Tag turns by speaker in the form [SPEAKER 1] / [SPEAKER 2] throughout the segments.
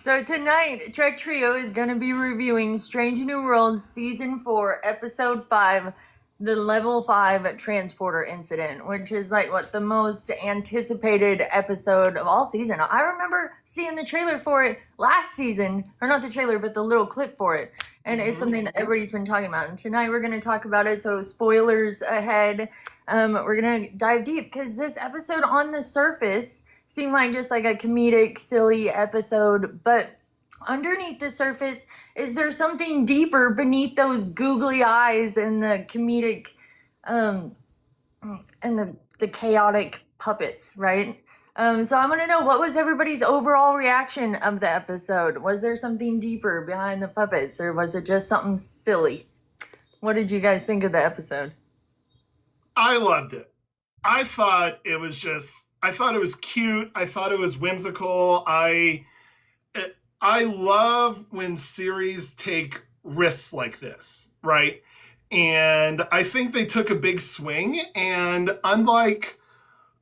[SPEAKER 1] So tonight, Trek Trio is going to be reviewing Strange New Worlds Season 4, Episode 5, the Level 5 Transporter Incident, which is like what the most anticipated episode of all season. I remember seeing the trailer for it last season, or not the trailer, but the little clip for it. And it's something that everybody's been talking about. And tonight we're going to talk about it, so spoilers ahead. We're going to dive deep because this episode on the surface seemed like just like a comedic, silly episode, but underneath the surface, is there something deeper beneath those googly eyes and the comedic, and the chaotic puppets, right? So I want to know, what was everybody's overall reaction of the episode? Was there something deeper behind the puppets, or was it just something silly? What did you guys think of the episode?
[SPEAKER 2] I loved it. I thought it was cute. I thought it was whimsical. I love when series take risks like this, right? And I think they took a big swing. And unlike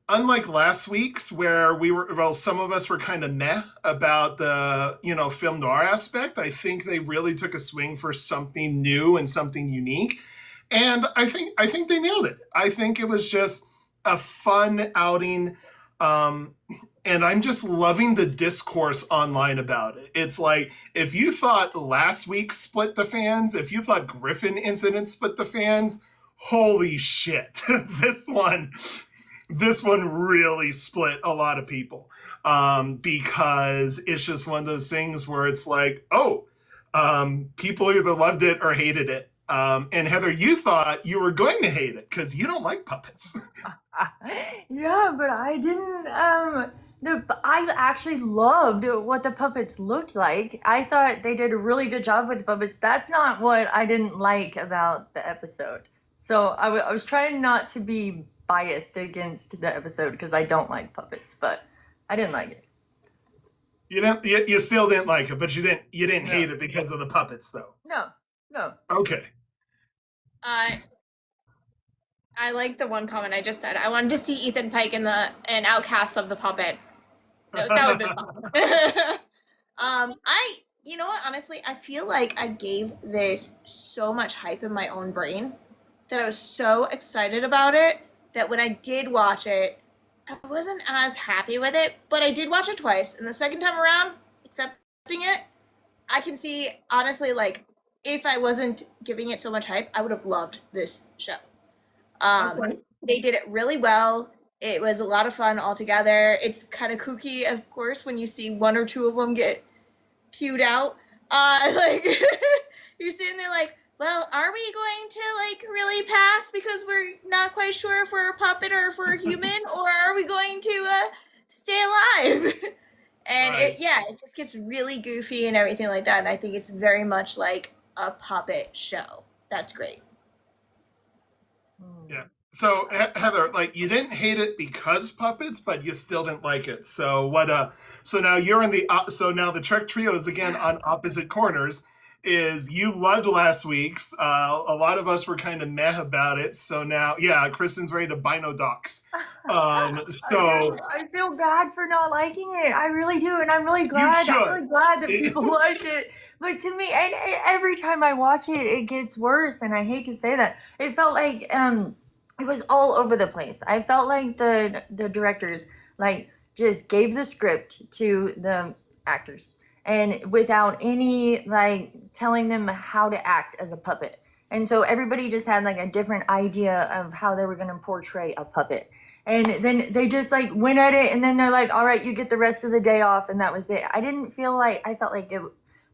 [SPEAKER 2] last week's, where some of us were kind of meh about the film noir aspect, I think they really took a swing for something new and something unique. And I think they nailed it. I think it was just a fun outing. And I'm just loving the discourse online about it. It's like, if you thought last week split the fans, if you thought Griffin Incident split the fans, holy shit. This one really split a lot of people. Because it's just one of those things where it's like, people either loved it or hated it. And Heather, you thought you were going to hate it because you don't like puppets.
[SPEAKER 1] Yeah, but I didn't. I actually loved what the puppets looked like. I thought they did a really good job with the puppets. That's not what I didn't like about the episode. So I was trying not to be biased against the episode because I don't like puppets, but I didn't like it.
[SPEAKER 2] You still didn't like it, but you didn't
[SPEAKER 1] No.
[SPEAKER 2] hate it because of the puppets, though.
[SPEAKER 1] No.
[SPEAKER 2] Okay.
[SPEAKER 3] I like the one comment I just said. I wanted to see Ethan Pike in an Outcast of the Puppets. That would be fun. You know what? Honestly, I feel like I gave this so much hype in my own brain that I was so excited about it that when I did watch it, I wasn't as happy with it. But I did watch it twice, and the second time around, accepting it, I can see, honestly, like, if I wasn't giving it so much hype, I would have loved this show. They did it really well. It was a lot of fun altogether. It's kind of kooky, of course, when you see one or two of them get pewed out. Like, you're sitting there like, well, are we going to, like, really pass because we're not quite sure if we're a puppet or if we're a human, or are we going to stay alive? And
[SPEAKER 2] Right.
[SPEAKER 3] it just gets really goofy and everything like that. And I think it's very much like a puppet show. That's great.
[SPEAKER 2] Yeah. So Heather, like, you didn't hate it because puppets, but you still didn't like it. So what? So now you're in the. So now the Trek Trio is again on opposite corners. Is you loved last week's. A lot of us were kind of meh about it. So now, yeah, Kristen's ready to bino docs. So
[SPEAKER 1] I feel bad for not liking it. I really do, and I'm really glad.
[SPEAKER 2] should.
[SPEAKER 1] I'm really glad that people like it. But to me, every time I watch it, it gets worse. And I hate to say that. It felt like it was all over the place. I felt like the directors like just gave the script to the actors, and without any like telling them how to act as a puppet. And so everybody just had like a different idea of how they were going to portray a puppet. And then they just like went at it, and then they're like, all right, you get the rest of the day off, and that was it. I felt like it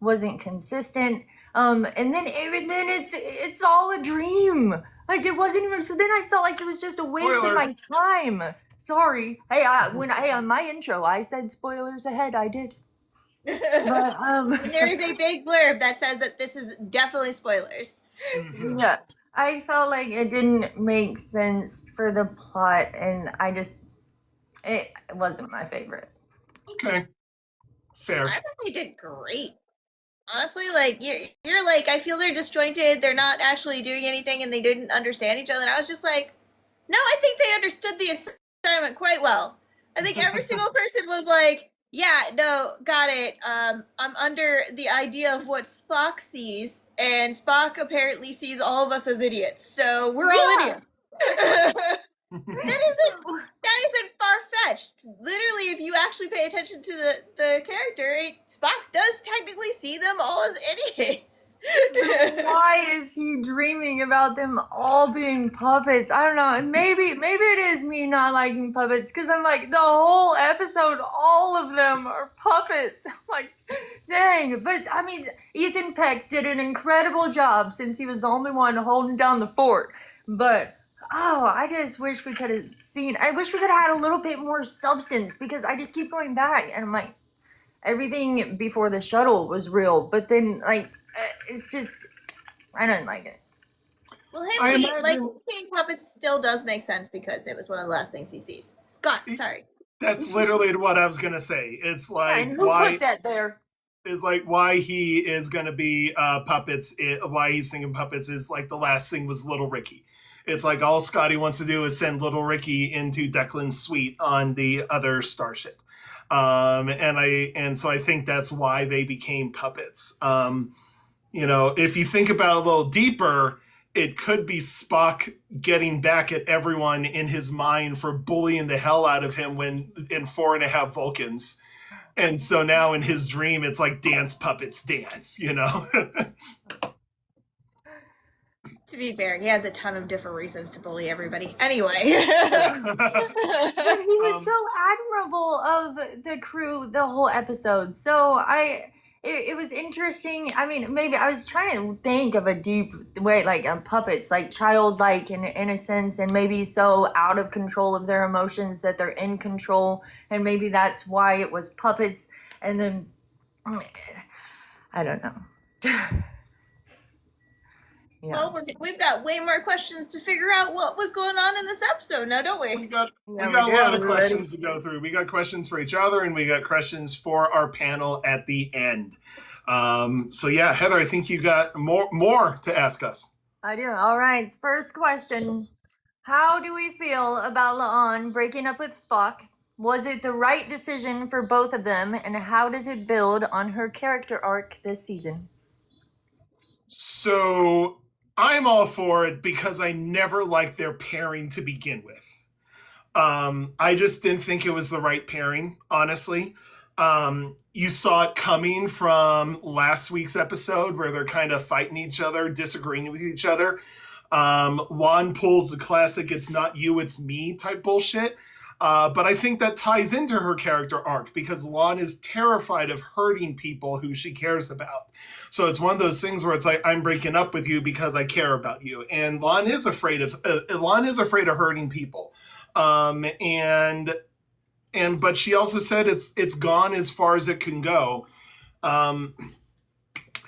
[SPEAKER 1] wasn't consistent. And then it's all a dream. Like, it wasn't even, so then I felt like it was just a waste
[SPEAKER 2] Spoiler.
[SPEAKER 1] of my time. Sorry. Hey, on my intro, I said spoilers ahead. I did. But,
[SPEAKER 3] There is a big blurb that says that this is definitely spoilers.
[SPEAKER 2] Mhm.
[SPEAKER 1] yeah, I felt like it didn't make sense for the plot, and it wasn't my favorite.
[SPEAKER 2] Okay. Fair.
[SPEAKER 3] I thought they did great. Honestly, like, you're like, I feel they're disjointed, they're not actually doing anything, and they didn't understand each other. And I was just like, no, I think they understood the assignment quite well. I think every single person was like, Yeah, no, got it. I'm under the idea of what Spock sees, and Spock apparently sees all of us as idiots. So we're all
[SPEAKER 1] Yeah.
[SPEAKER 3] idiots. That isn't far-fetched. Literally, if you actually pay attention to the character, Spock does technically see them all as idiots.
[SPEAKER 1] Why is he dreaming about them all being puppets? I don't know. And maybe it is me not liking puppets because I'm like the whole episode, all of them are puppets. I'm like, dang. But I mean, Ethan Peck did an incredible job since he was the only one holding down the fort. But oh, I just wish we could have seen. I wish we could have had a little bit more substance because I just keep going back and I'm like, everything before the shuttle was real, but then like it's just I don't like it.
[SPEAKER 3] Well,
[SPEAKER 2] I
[SPEAKER 3] him
[SPEAKER 2] imagine-
[SPEAKER 3] seeing puppets still does make sense because it was one of the last things he sees. Scott, sorry.
[SPEAKER 2] That's literally what I was gonna say. It's like
[SPEAKER 1] And who
[SPEAKER 2] why
[SPEAKER 1] put that there?
[SPEAKER 2] is like why he is gonna be puppets. Why he's thinking puppets is like the last thing was Little Ricky. It's like all Scotty wants to do is send Little Ricky into Declan's suite on the other starship. And so I think that's why they became puppets. If you think about it a little deeper, it could be Spock getting back at everyone in his mind for bullying the hell out of him when in 4.5 Vulcans. And so now in his dream, it's like dance puppets dance,
[SPEAKER 3] To be fair, he has a ton of different reasons to bully everybody. Anyway.
[SPEAKER 1] But he was so admirable of the crew the whole episode. So it was interesting. I mean, maybe I was trying to think of a deep way, like puppets, like childlike in innocence, and maybe so out of control of their emotions that they're in control, and maybe that's why it was puppets. And then I don't know. Yeah.
[SPEAKER 3] Well, we've got way more questions to figure out what was going on in this episode now, don't
[SPEAKER 2] we
[SPEAKER 3] we?
[SPEAKER 2] got
[SPEAKER 1] Yeah,
[SPEAKER 2] a lot of
[SPEAKER 1] we're
[SPEAKER 2] questions to go through. We got questions for each other, and we got questions for our panel at the end. So yeah, Heather, I think you got more to ask us.
[SPEAKER 1] I do. All right. First question. How do we feel about La'an breaking up with Spock? Was it the right decision for both of them? And how does it build on her character arc this season?
[SPEAKER 2] So I'm all for it because I never liked their pairing to begin with. I just didn't think it was the right pairing, honestly. You saw it coming from last week's episode where they're kind of fighting each other, disagreeing with each other. Lon pulls the classic "it's not you, it's me" type bullshit. But I think that ties into her character arc because Lon is terrified of hurting people who she cares about. So it's one of those things where it's like, I'm breaking up with you because I care about you. And Lon is afraid of hurting people. But she also said it's gone as far as it can go.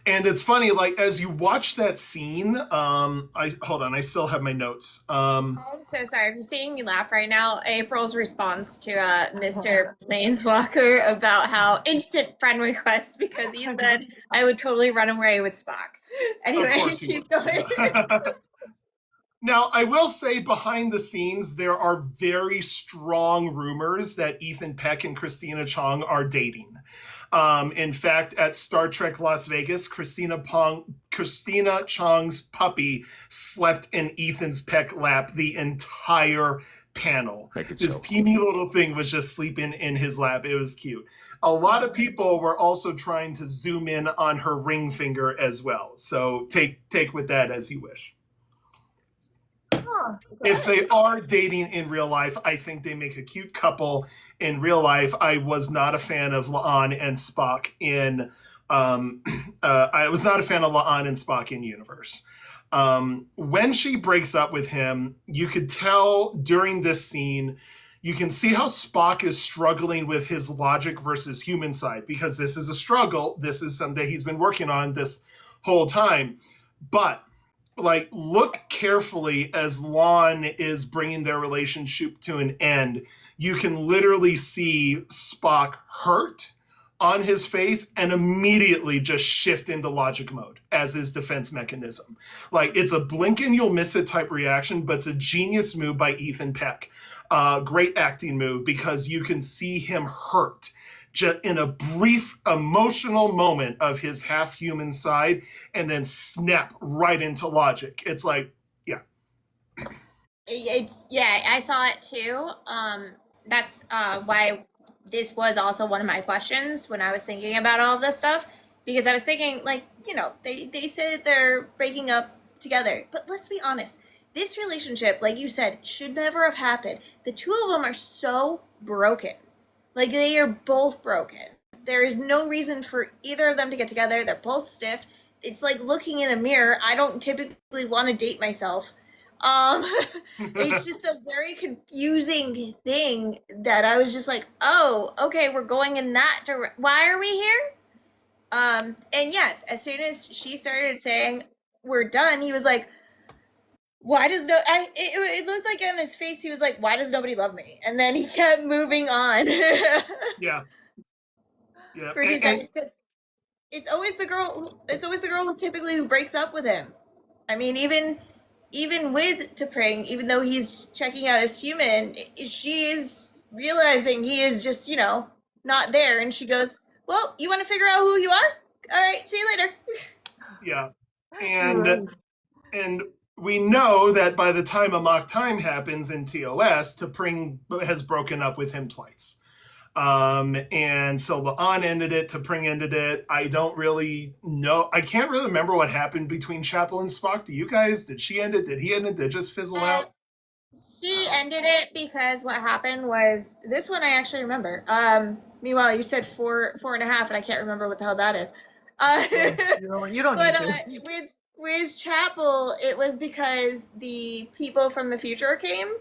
[SPEAKER 2] And it's funny, like as you watch that scene, I still have my notes.
[SPEAKER 3] I'm so sorry. If you're seeing me laugh right now, April's response to Mr. Planeswalker about how instant friend request because he said I would totally run away with Spock. Anyway, keep going.
[SPEAKER 2] Now, I will say behind the scenes, there are very strong rumors that Ethan Peck and Christina Chong are dating. In fact, at Star Trek Las Vegas, Christina Chong's puppy slept in Ethan's Peck lap the entire panel. This teeny little thing was just sleeping in his lap. It was cute. A lot of people were also trying to zoom in on her ring finger as well. So take with that as you wish. If they are dating in real life, I think they make a cute couple in real life. I was not a fan of La'an and Spock in universe. When she breaks up with him, you could tell during this scene, you can see how Spock is struggling with his logic versus human side because this is a struggle. This is something he's been working on this whole time. But look carefully as Lon is bringing their relationship to an end. You can literally see Spock hurt on his face and immediately just shift into logic mode as his defense mechanism. It's a blink and you'll miss it type reaction, but it's a genius move by Ethan Peck. Great acting move because you can see him hurt. just in a brief emotional moment of his half-human side, and then snap right into logic. It's like, yeah.
[SPEAKER 3] I saw it too. That's why this was also one of my questions when I was thinking about all of this stuff, because I was thinking, like, they said they're breaking up together, but let's be honest, this relationship, like you said, should never have happened. The two of them are so broken. Like, they are both broken. There is no reason for either of them to get together. They're both stiff. It's like looking in a mirror. I don't typically want to date myself. It's just a very confusing thing that I was just like, oh, okay, we're going in that direction. Why are we here? And yes, as soon as she started saying we're done, he was like, why does it looked like on his face he was like, why does nobody love me? And then he kept moving on.
[SPEAKER 2] Yeah.
[SPEAKER 3] For 2 seconds. It's always the girl who typically who breaks up with him. I mean, even with T'Pring, even though he's checking out as human, she is realizing he is just, not there, and she goes, well, you want to figure out who you are? All right, see you later.
[SPEAKER 2] Yeah. And we know that by the time Amok Time happens in TOS, T'Pring has broken up with him twice. And so La'an ended it, T'Pring ended it. I don't really know. I can't really remember what happened between Chapel and Spock. Do you guys? Did she end it? Did he end it? Did it just fizzle out?
[SPEAKER 3] She ended it because what happened was, this one I actually remember. Meanwhile, you said 4.5, and I can't remember what the hell that is.
[SPEAKER 1] You don't
[SPEAKER 3] but
[SPEAKER 1] need to.
[SPEAKER 3] with Chapel, it was because the people from the future came,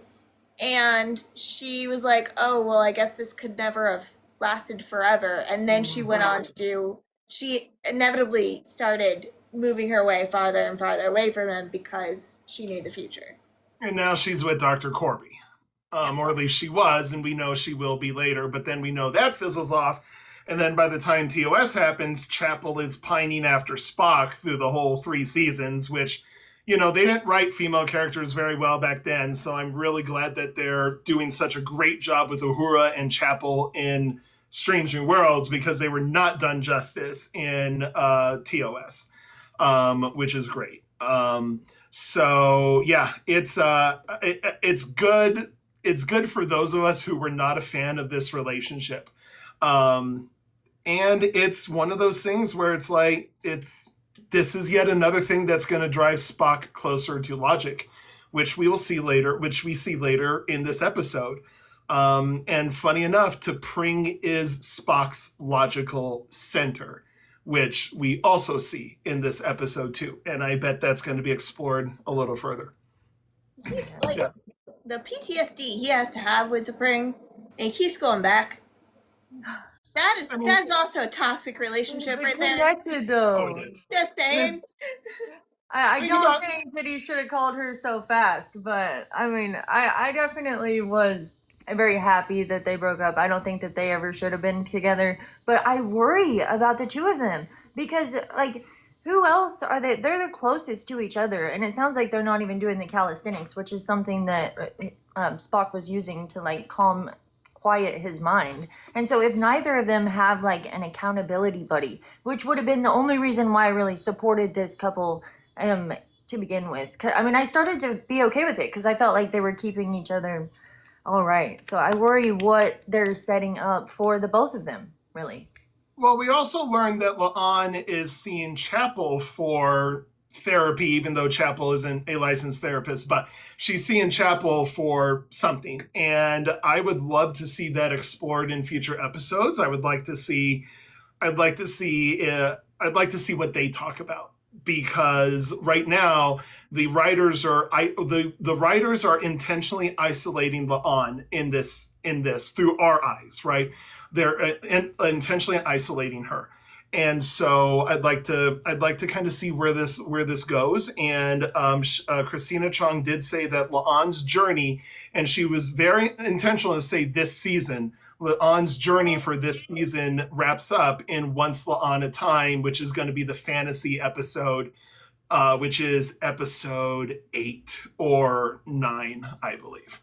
[SPEAKER 3] and she was like, oh, well, I guess this could never have lasted forever. And then she went on to she inevitably started moving her way farther and farther away from him because she knew the future.
[SPEAKER 2] And now she's with Dr. Corby. Or at least she was, and we know she will be later, but then we know that fizzles off. And then by the time TOS happens, Chapel is pining after Spock through the whole 3 seasons, which, they didn't write female characters very well back then, so I'm really glad that they're doing such a great job with Uhura and Chapel in Strange New Worlds, because they were not done justice in TOS, which is great. So yeah, it's good. It's good for those of us who were not a fan of this relationship. And it's one of those things where it's like, this is yet another thing that's going to drive Spock closer to logic, which we see later in this episode. And funny enough, T'Pring is Spock's logical center, which we also see in this episode too. And I bet that's going to be explored a little further.
[SPEAKER 3] He's like, the PTSD he has to have with T'Pring, and he keeps going back. That is also a toxic relationship right there.
[SPEAKER 1] Connected though.
[SPEAKER 2] Oh, it is.
[SPEAKER 3] Just saying.
[SPEAKER 1] I don't think that he should have called her so fast, but I mean, I definitely was very happy that they broke up. I don't think that they ever should have been together, but I worry about the two of them because, like, who else are they? They're the closest to each other, and it sounds like they're not even doing the calisthenics, which is something that Spock was using to, like, quiet his mind. And so if neither of them have, like, an accountability buddy, which would have been the only reason why I really supported this couple to begin with. I mean, I started to be okay with it because I felt like they were keeping each other all right. So I worry what they're setting up for the both of them, really.
[SPEAKER 2] Well, we also learned that La'an is seeing Chapel for therapy, even though Chapel isn't a licensed therapist, but she's seeing Chapel for something. And I would love to see that explored in future episodes. I'd like to see what they talk about, because right now the writers are intentionally isolating La'an in this through our eyes, right? They're intentionally isolating her. And so I'd like to kind of see where this goes. And Christina Chong did say that La'an's journey, and she was very intentional to say this season, La'an's journey for this season wraps up in Once La'an a Time, which is going to be the fantasy episode, which is episode 8 or 9, I believe.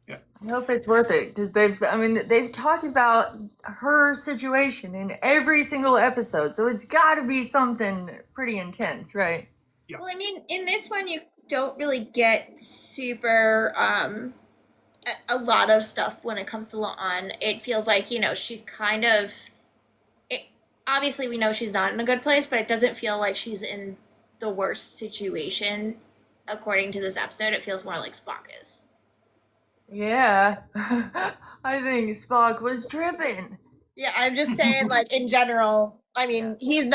[SPEAKER 2] Yeah.
[SPEAKER 1] I hope it's worth it because they've talked about her situation in every single episode, so it's got to be something pretty intense, right?
[SPEAKER 2] Yeah.
[SPEAKER 3] Well, I mean, in this one, you don't really get super a lot of stuff when it comes to La'an. It feels like, you know, she's kind of obviously we know she's not in a good place, but it doesn't feel like she's in the worst situation. According to this episode, it feels more like Spock is.
[SPEAKER 1] Yeah. I think Spock was tripping.
[SPEAKER 3] Yeah, I'm just saying, like, in general, I mean, he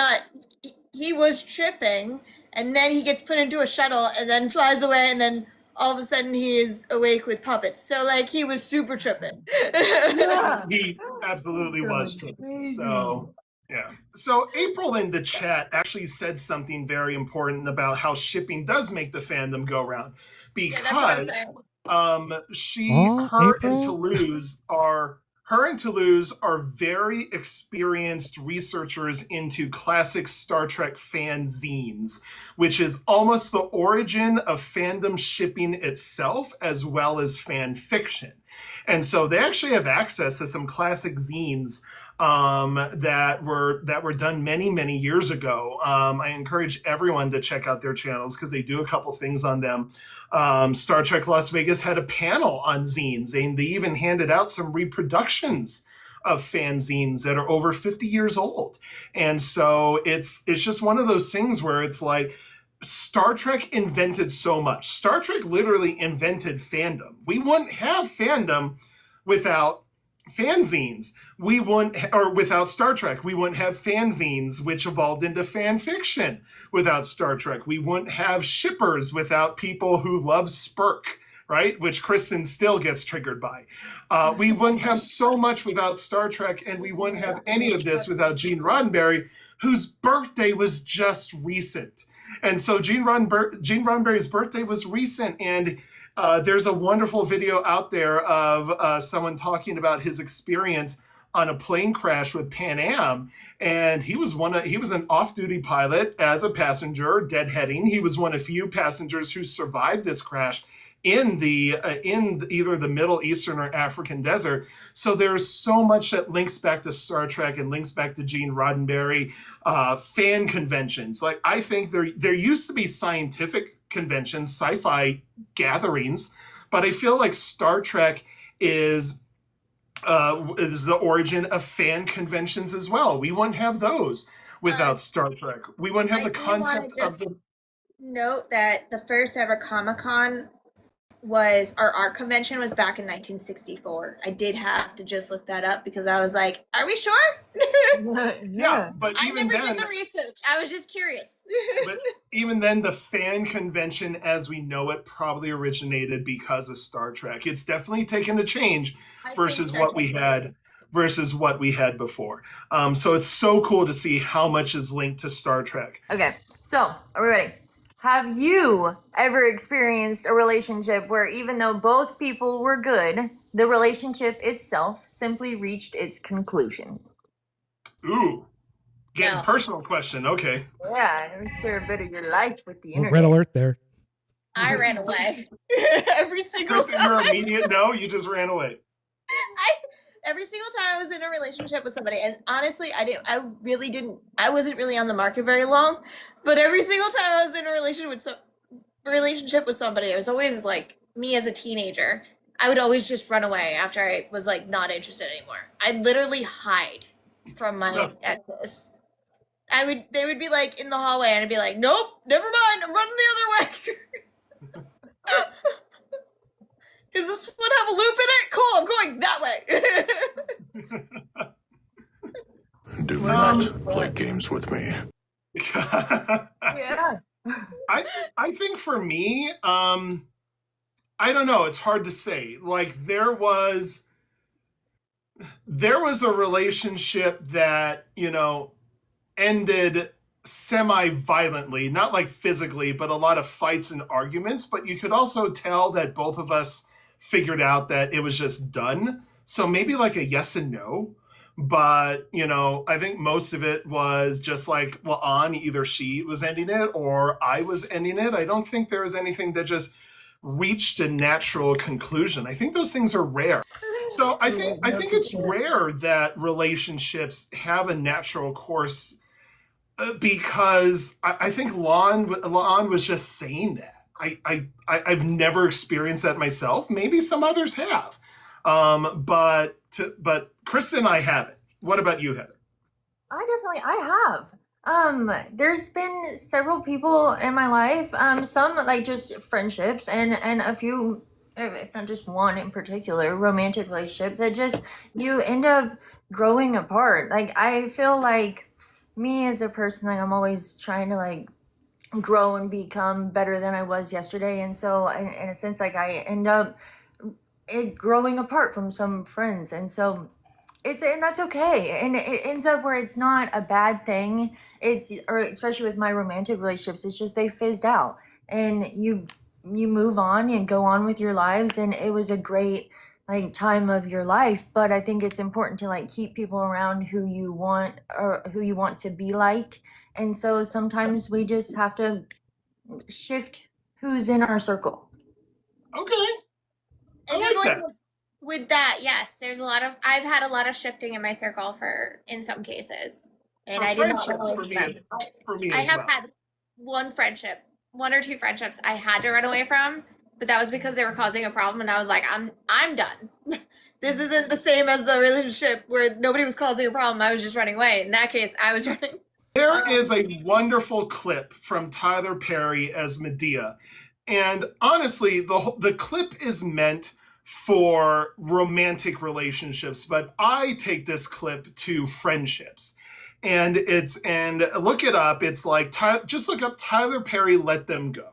[SPEAKER 3] was tripping, and then he gets put into a shuttle, and then flies away, and then all of a sudden he is awake with puppets. So, like, he was super tripping.
[SPEAKER 1] Yeah.
[SPEAKER 2] He absolutely was tripping.
[SPEAKER 1] Crazy.
[SPEAKER 2] So, yeah. So April in the chat actually said something very important about how shipping does make the fandom go round.
[SPEAKER 3] Yeah, that's what I'm
[SPEAKER 2] Because
[SPEAKER 3] saying.
[SPEAKER 2] her and Toulouse are very experienced researchers into classic Star Trek fanzines, which is almost the origin of fandom shipping itself as well as fan fiction. And so they actually have access to some classic zines that were done many years ago. I encourage everyone to check out their channels because they do a couple things on them. Star Trek Las Vegas had a panel on zines, and they even handed out some reproductions of fanzines that are over 50 years old. And so it's just one of those things where it's like, Star Trek invented so much. Star Trek literally invented fandom. We wouldn't have fandom without fanzines. We wouldn't, or without Star Trek. We wouldn't have fanzines, which evolved into fan fiction without Star Trek. We wouldn't have shippers without people who love Spurk, right? Which Kristen still gets triggered by. We wouldn't have so much without Star Trek, and we wouldn't have any of this without Gene Roddenberry, whose birthday was just recent. And so Gene Roddenberry's birthday was recent, and there's a wonderful video out there of someone talking about his experience on a plane crash with Pan Am, and he was an off-duty pilot as a passenger, deadheading. He was one of few passengers who survived this crash in either the Middle Eastern or African desert. So there's so much that links back to Star Trek and links back to Gene Roddenberry. Fan conventions, like I think there used to be scientific conventions, sci-fi gatherings, but I feel like Star Trek is the origin of fan conventions as well. We wouldn't have those without Star Trek. We wouldn't have the concept of the.
[SPEAKER 3] Note that the first ever Comic-Con our art convention was back in 1964. I did have to just look that up because I was like, are we sure?
[SPEAKER 2] Yeah, but
[SPEAKER 3] I
[SPEAKER 2] even
[SPEAKER 3] never
[SPEAKER 2] then,
[SPEAKER 3] did the research. I was just curious.
[SPEAKER 2] but even then, the fan convention as we know it probably originated because of Star Trek. It's definitely taken a change versus what we had before. So it's so cool to see how much is linked to Star Trek.
[SPEAKER 1] Okay, so are we ready? Have you ever experienced a relationship where even though both people were good, the relationship itself simply reached its conclusion?
[SPEAKER 2] Ooh, getting
[SPEAKER 3] No.
[SPEAKER 2] personal question. Okay.
[SPEAKER 1] Yeah, I share a bit of your life with the internet.
[SPEAKER 4] Red alert there.
[SPEAKER 3] I ran away every single
[SPEAKER 2] Kristen, your
[SPEAKER 3] time.
[SPEAKER 2] immediate no, you just ran away.
[SPEAKER 3] Every single time I was in a relationship with somebody, and honestly, I wasn't really on the market very long, but every single time I was in a relationship with somebody, it was always like me as a teenager. I would always just run away after I was like not interested anymore. I'd literally hide from my exes. They would be like in the hallway, and I'd be like, nope, never mind, I'm running the other way. Does this one have a loop in it? Cool, I'm going that way.
[SPEAKER 5] Do not play games with me.
[SPEAKER 1] Yeah.
[SPEAKER 2] I think for me, I don't know. It's hard to say. Like there was a relationship that, ended semi-violently, not like physically, but a lot of fights and arguments. But you could also tell that both of us figured out that it was just done. So maybe like a yes and no. But, I think most of it was just like, either she was ending it or I was ending it. I don't think there was anything that just reached a natural conclusion. I think those things are rare. So I think it's rare that relationships have a natural course, because I think Lon was just saying that. I've never experienced that myself. Maybe some others have, but Krista and I haven't. What about you, Heather?
[SPEAKER 1] I have. There's been several people in my life, some like just friendships and a few, if not just one in particular, romantic relationship that just you end up growing apart. Like I feel like me as a person, like I'm always trying to like grow and become better than I was yesterday, and so in a sense, like I end up growing apart from some friends, and so and that's okay, and it ends up where it's not a bad thing. Or especially with my romantic relationships, it's just they fizzed out, and you move on and go on with your lives, and it was a great like time of your life. But I think it's important to like keep people around who you want or who you want to be like, and so sometimes we just have to shift who's in our circle.
[SPEAKER 2] Okay.
[SPEAKER 3] And
[SPEAKER 2] I like that.
[SPEAKER 3] With that, yes, I've had a lot of shifting in my circle in some cases. And I did not
[SPEAKER 2] Friendships for me
[SPEAKER 3] I
[SPEAKER 2] as
[SPEAKER 3] have
[SPEAKER 2] well.
[SPEAKER 3] had one or two friendships I had to run away from, but that was because they were causing a problem, and I was like, I'm done. This isn't the same as the relationship where nobody was causing a problem. I was just running away. In that case, I was running.
[SPEAKER 2] There is a wonderful clip from Tyler Perry as Medea. And honestly, the clip is meant for romantic relationships, but I take this clip to friendships. And look it up. It's like, just look up Tyler Perry, Let Them Go.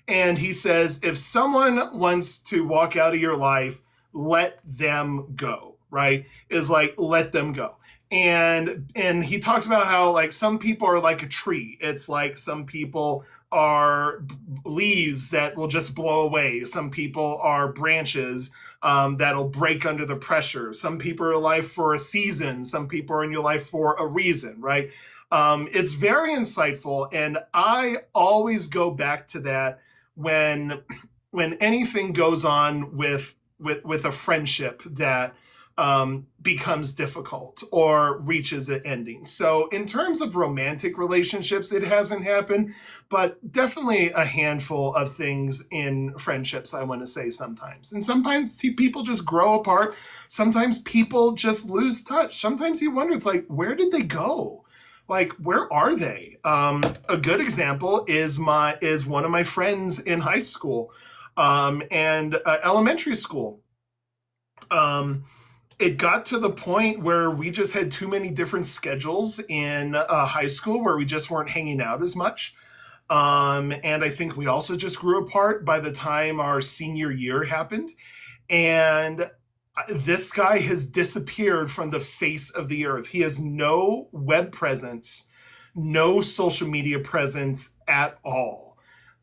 [SPEAKER 2] And he says, if someone wants to walk out of your life, let them go, right? Is like, let them go. And he talks about how like some people are like a tree. It's like some people are leaves that will just blow away. Some people are branches that'll break under the pressure. Some people are alive for a season. Some people are in your life for a reason, right? It's very insightful, and I always go back to that when anything goes on with a friendship that becomes difficult or reaches an ending. So in terms of romantic relationships, it hasn't happened, but definitely a handful of things in friendships, I want to say sometimes. And sometimes people just grow apart. Sometimes people just lose touch. Sometimes you wonder, it's like, where did they go? Like, where are they? A good example is one of my friends in high school and elementary school. It got to the point where we just had too many different schedules in high school where we just weren't hanging out as much. And I think we also just grew apart by the time our senior year happened. And this guy has disappeared from the face of the earth. He has no web presence, no social media presence at all.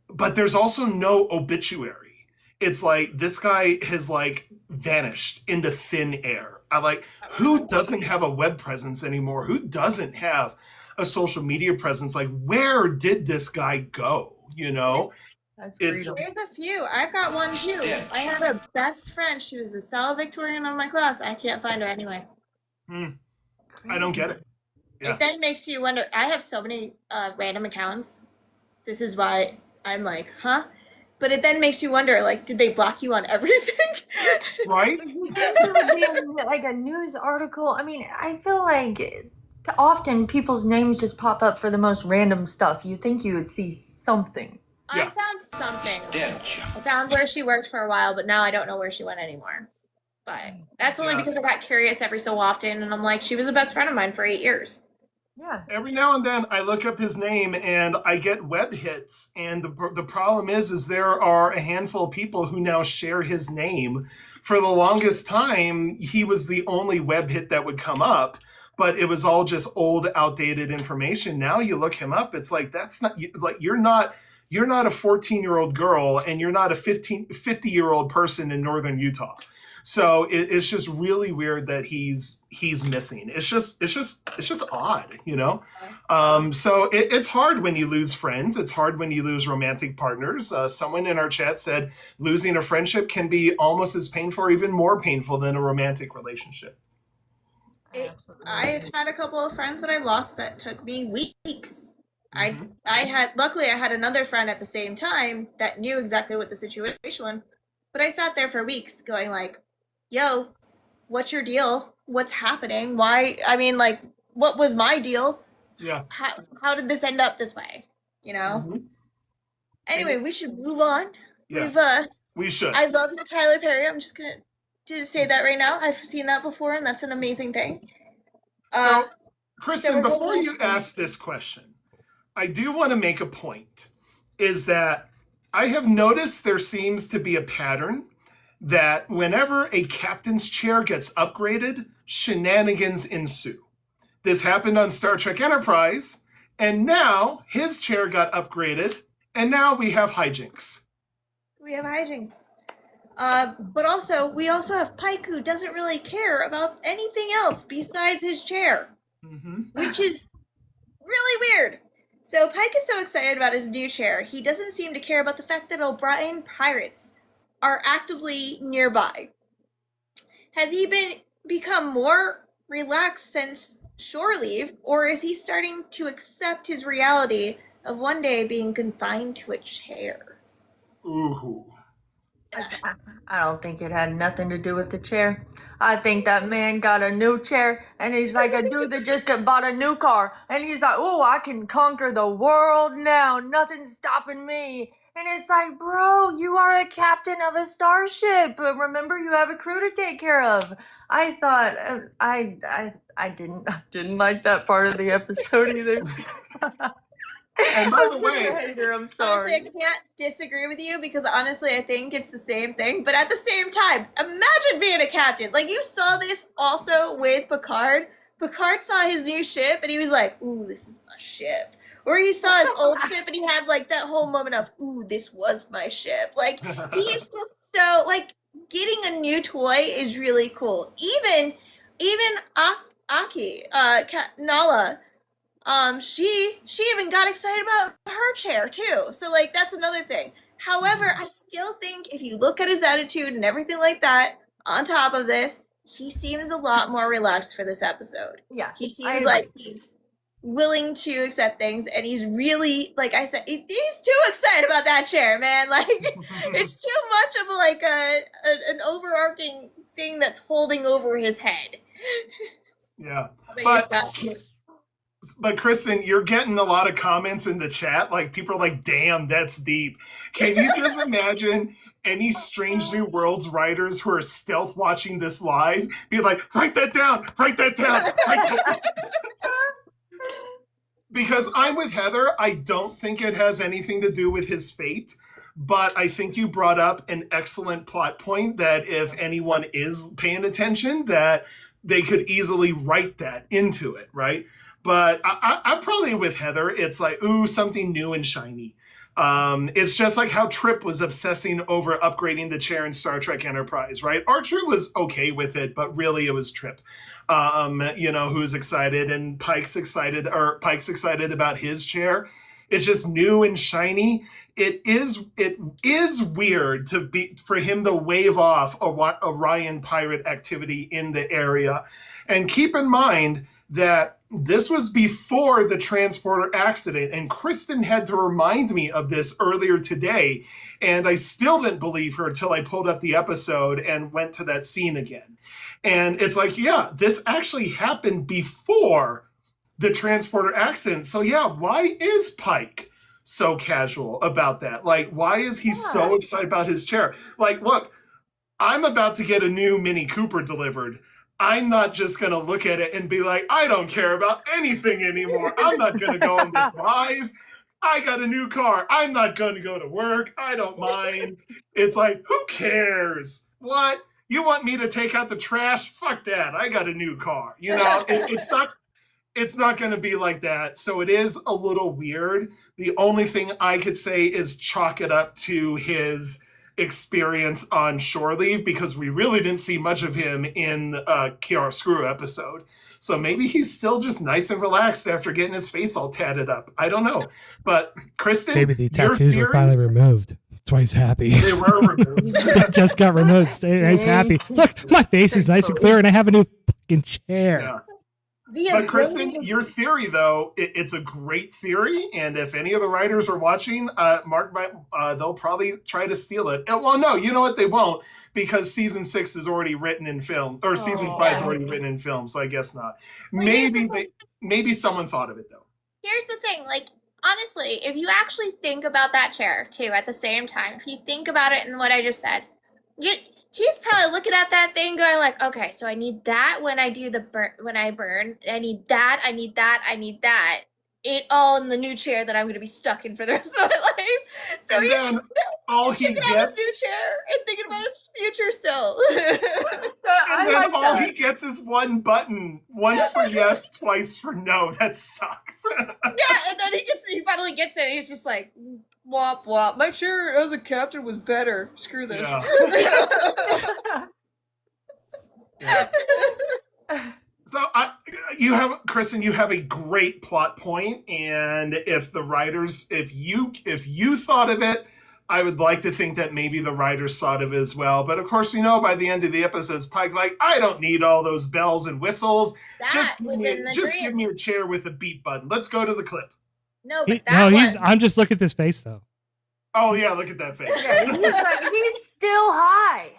[SPEAKER 2] But there's also no obituary. It's like this guy has like vanished into thin air. Who doesn't have a web presence anymore? Who doesn't have a social media presence? Like, where did this guy go? You know?
[SPEAKER 3] There's a few. I've got one too. I had a best friend. She was the valedictorian of my class. I can't find her anyway.
[SPEAKER 2] I don't get it. Yeah.
[SPEAKER 3] It then makes you wonder. I have so many random accounts. This is why I'm like, huh? But it then makes you wonder, like, did they block you on everything?
[SPEAKER 2] Right?
[SPEAKER 1] Like a news article. I mean, I feel like often people's names just pop up for the most random stuff. You think you would see something.
[SPEAKER 3] I found something. I found where she worked for a while, but now I don't know where she went anymore. But that's only because I got curious every so often, and I'm like, she was a best friend of mine for 8 years.
[SPEAKER 1] Yeah.
[SPEAKER 2] Every now and then I look up his name and I get web hits. And the problem is there are a handful of people who now share his name. For the longest time, he was the only web hit that would come up, but it was all just old, outdated information. Now you look him up, it's like, you're not a 14-year-old girl and you're not a 50-year-old person in northern Utah. So it's just really weird that he's missing. It's just odd, you know. So it's hard when you lose friends. It's hard when you lose romantic partners. Someone in our chat said losing a friendship can be almost as painful or even more painful than a romantic relationship.
[SPEAKER 3] I've had a couple of friends that I've lost that took me weeks.
[SPEAKER 2] Mm-hmm.
[SPEAKER 3] Luckily I had another friend at the same time that knew exactly what the situation was, but I sat there for weeks going like, yo, what's your deal? What's happening? Why? I mean, like, what was my deal?
[SPEAKER 2] Yeah.
[SPEAKER 3] How did this end up this way? You know?
[SPEAKER 2] Mm-hmm.
[SPEAKER 3] Anyway, we should move on.
[SPEAKER 2] Yeah. We should.
[SPEAKER 3] I love the Tyler Perry. I'm just gonna say that right now. I've seen that before, and that's an amazing thing.
[SPEAKER 2] So, Kristen, before you ask this question, I do want to make a point, is that I have noticed there seems to be a pattern that whenever a captain's chair gets upgraded, shenanigans ensue. This happened on Star Trek Enterprise, and now his chair got upgraded, and now we have hijinks.
[SPEAKER 3] But also, we also have Pike, who doesn't really care about anything else besides his chair, which is really weird. So Pike is so excited about his new chair, he doesn't seem to care about the fact that Orion pirates are actively nearby. Has he become more relaxed since shore leave, or is he starting to accept his reality of one day being confined to a chair?
[SPEAKER 2] Ooh.
[SPEAKER 1] I don't think it had nothing to do with the chair. I think that man got a new chair, and he's like a dude that just bought a new car, and he's like, oh, I can conquer the world now. Nothing's stopping me. And it's like, bro, you are a captain of a starship. Remember, you have a crew to take care of. I thought, I didn't like that part of the episode either.
[SPEAKER 2] And by the way,
[SPEAKER 1] I'm sorry.
[SPEAKER 3] Honestly, I can't disagree with you because honestly, I think it's the same thing. But at the same time, imagine being a captain. Like, you saw this also with Picard. Picard saw his new ship and he was like, ooh, this is my ship. Or he saw his old ship and he had like that whole moment of, ooh, this was my ship. Like, he's just so, like, getting a new toy is really cool. Even Aki, Nala, she even got excited about her chair too. So like, that's another thing. However, I still think if you look at his attitude and everything like that, on top of this, he seems a lot more relaxed for this episode.
[SPEAKER 1] Yeah.
[SPEAKER 3] He seems like he's willing to accept things, and he's really, like I said, he's too excited about that chair, man. Like, it's too much of like an overarching thing that's holding over his head.
[SPEAKER 2] Yeah. But Kristen, you're getting a lot of comments in the chat. Like, people are like, damn, that's deep. Can you just imagine any Strange New Worlds writers who are stealth watching this live be like, write that down, write that down, write that down. Because I'm with Heather. I don't think it has anything to do with his fate. But I think you brought up an excellent plot point that if anyone is paying attention, that they could easily write that into it, right? But I'm probably with Heather. It's like, ooh, something new and shiny. It's just like how Trip was obsessing over upgrading the chair in Star Trek Enterprise, right? Archer was okay with it, but really it was Trip, who's excited, and Pike's excited about his chair. It's just new and shiny. It is weird for him to wave off Orion pirate activity in the area. And keep in mind that this was before the transporter accident, and Kristen had to remind me of this earlier today, and I still didn't believe her until I pulled up the episode and went to that scene again. And it's like, yeah, this actually happened before the transporter accident. So yeah, why is Pike so casual about that? Like, why is he so excited about his chair? Like, look, I'm about to get a new Mini Cooper delivered. I'm not just going to look at it and be like, I don't care about anything anymore. I'm not going to go on this live. I got a new car. I'm not going to go to work. I don't mind. It's like, who cares? What? You want me to take out the trash? Fuck that. I got a new car. You know, it's not going to be like that. So it is a little weird. The only thing I could say is chalk it up to his experience on shore leave because we really didn't see much of him in Chiaroscuro episode. So maybe he's still just nice and relaxed after getting his face all tatted up. I don't know. But Kristen,
[SPEAKER 4] maybe the tattoos were finally removed. That's why he's happy.
[SPEAKER 2] They were removed.
[SPEAKER 4] They just got removed. He's happy. Look, my face is nice and clear, and I have a new fucking chair.
[SPEAKER 2] Yeah. But Kristen, your theory though, it's a great theory, and if any of the writers are watching, they'll probably try to steal it. Well, no, you know what? They won't, because season 6 is already written in film, or season 5 is already written in film. So I guess not.
[SPEAKER 3] Well,
[SPEAKER 2] Maybe someone thought of it though.
[SPEAKER 3] Here's the thing, like, honestly, if you actually think about that chair too at the same time, if you think about it and what I just said, he's probably looking at that thing going like, okay, so I need that when I do when I burn. I need that, I need that, I need that. It all in the new chair that I'm going to be stuck in for the rest of my life. So
[SPEAKER 2] and then all he
[SPEAKER 3] checking out his
[SPEAKER 2] gets,
[SPEAKER 3] new chair and thinking about his future still.
[SPEAKER 2] and then all he gets is one button, once for yes, twice for no. That sucks.
[SPEAKER 3] Yeah, and then he finally gets it, and he's just like, womp womp. My chair as a captain was better. Screw this.
[SPEAKER 2] Yeah. So Kristen, you have a great plot point, and if the writers, if you thought of it, I would like to think that maybe the writers thought of it as well. But of course, we know by the end of the episodes, Pike like, I don't need all those bells and whistles. Just give me a chair with a beat button. Let's go to the clip.
[SPEAKER 3] No, but
[SPEAKER 4] I'm just looking at this face though.
[SPEAKER 2] Oh yeah, look at that face.
[SPEAKER 1] Yeah, he's still high.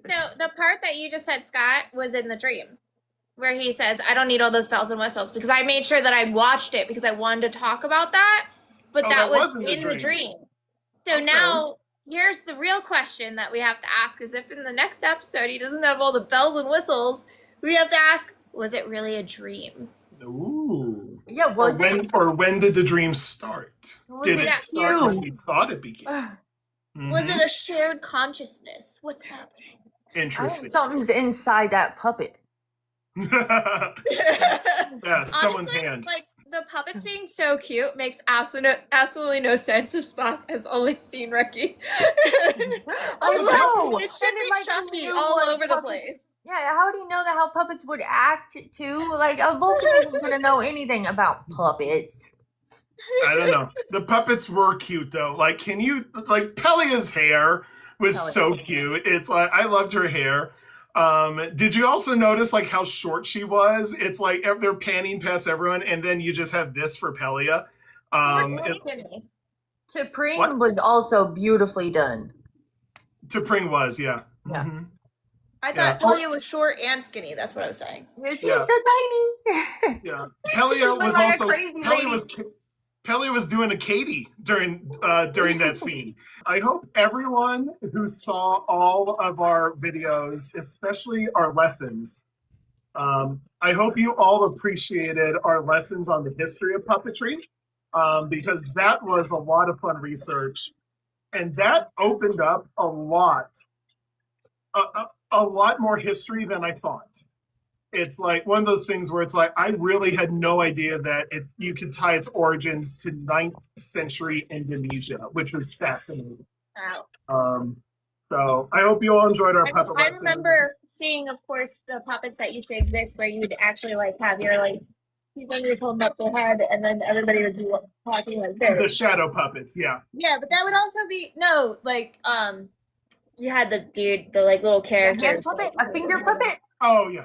[SPEAKER 3] No, the part that you just said, Scott, was in the dream, where he says, I don't need all those bells and whistles, because I made sure that I watched it because I wanted to talk about that, but that was in the dream. So now, here's the real question that we have to ask, is if in the next episode he doesn't have all the bells and whistles, we have to ask, was it really a dream?
[SPEAKER 2] Ooh.
[SPEAKER 1] Yeah,
[SPEAKER 2] when did the dream start? Did it start when we thought it began?
[SPEAKER 3] Was it a shared consciousness? What's happening?
[SPEAKER 2] Interesting.
[SPEAKER 1] Something's inside that puppet.
[SPEAKER 2] Yeah, someone's hand.
[SPEAKER 3] Like, the puppets being so cute makes absolutely no sense if Spock has only seen Ricky.
[SPEAKER 1] I know.
[SPEAKER 3] It should be Chucky all over the place.
[SPEAKER 1] Yeah, how do you know that how puppets would act too? Like, a Vulcan isn't gonna know anything about puppets.
[SPEAKER 2] I don't know. The puppets were cute though. Like, Pelia's hair was so cute. It's like, I loved her hair. Did you also notice like how short she was? It's like they're panning past everyone, and then you just have this for Pelia.
[SPEAKER 1] T'Pring was also beautifully done.
[SPEAKER 2] T'Pring was, yeah.
[SPEAKER 1] Yeah.
[SPEAKER 2] Mm-hmm.
[SPEAKER 3] I thought Pelia was short and skinny. That's what I was saying.
[SPEAKER 1] She's so tiny.
[SPEAKER 2] Yeah. Pelia was
[SPEAKER 1] like
[SPEAKER 2] also Pelia was doing a Katie during that scene. I hope everyone who saw all of our videos, especially our lessons, I hope you all appreciated our lessons on the history of puppetry, because that was a lot of fun research, and that opened up a lot more history than I thought. It's like one of those things where it's like, I really had no idea that you could tie its origins to 9th century Indonesia, which was fascinating.
[SPEAKER 3] Wow.
[SPEAKER 2] So I hope you all enjoyed our puppet lesson.
[SPEAKER 3] I remember seeing, of course, the puppets that used to exist where you would actually like have your like fingers holding up their head, and then everybody would be talking like this.
[SPEAKER 2] The shadow puppets, yeah.
[SPEAKER 3] Yeah, but that would also be you had the dude, the like little characters.
[SPEAKER 1] A finger puppet.
[SPEAKER 2] Oh yeah.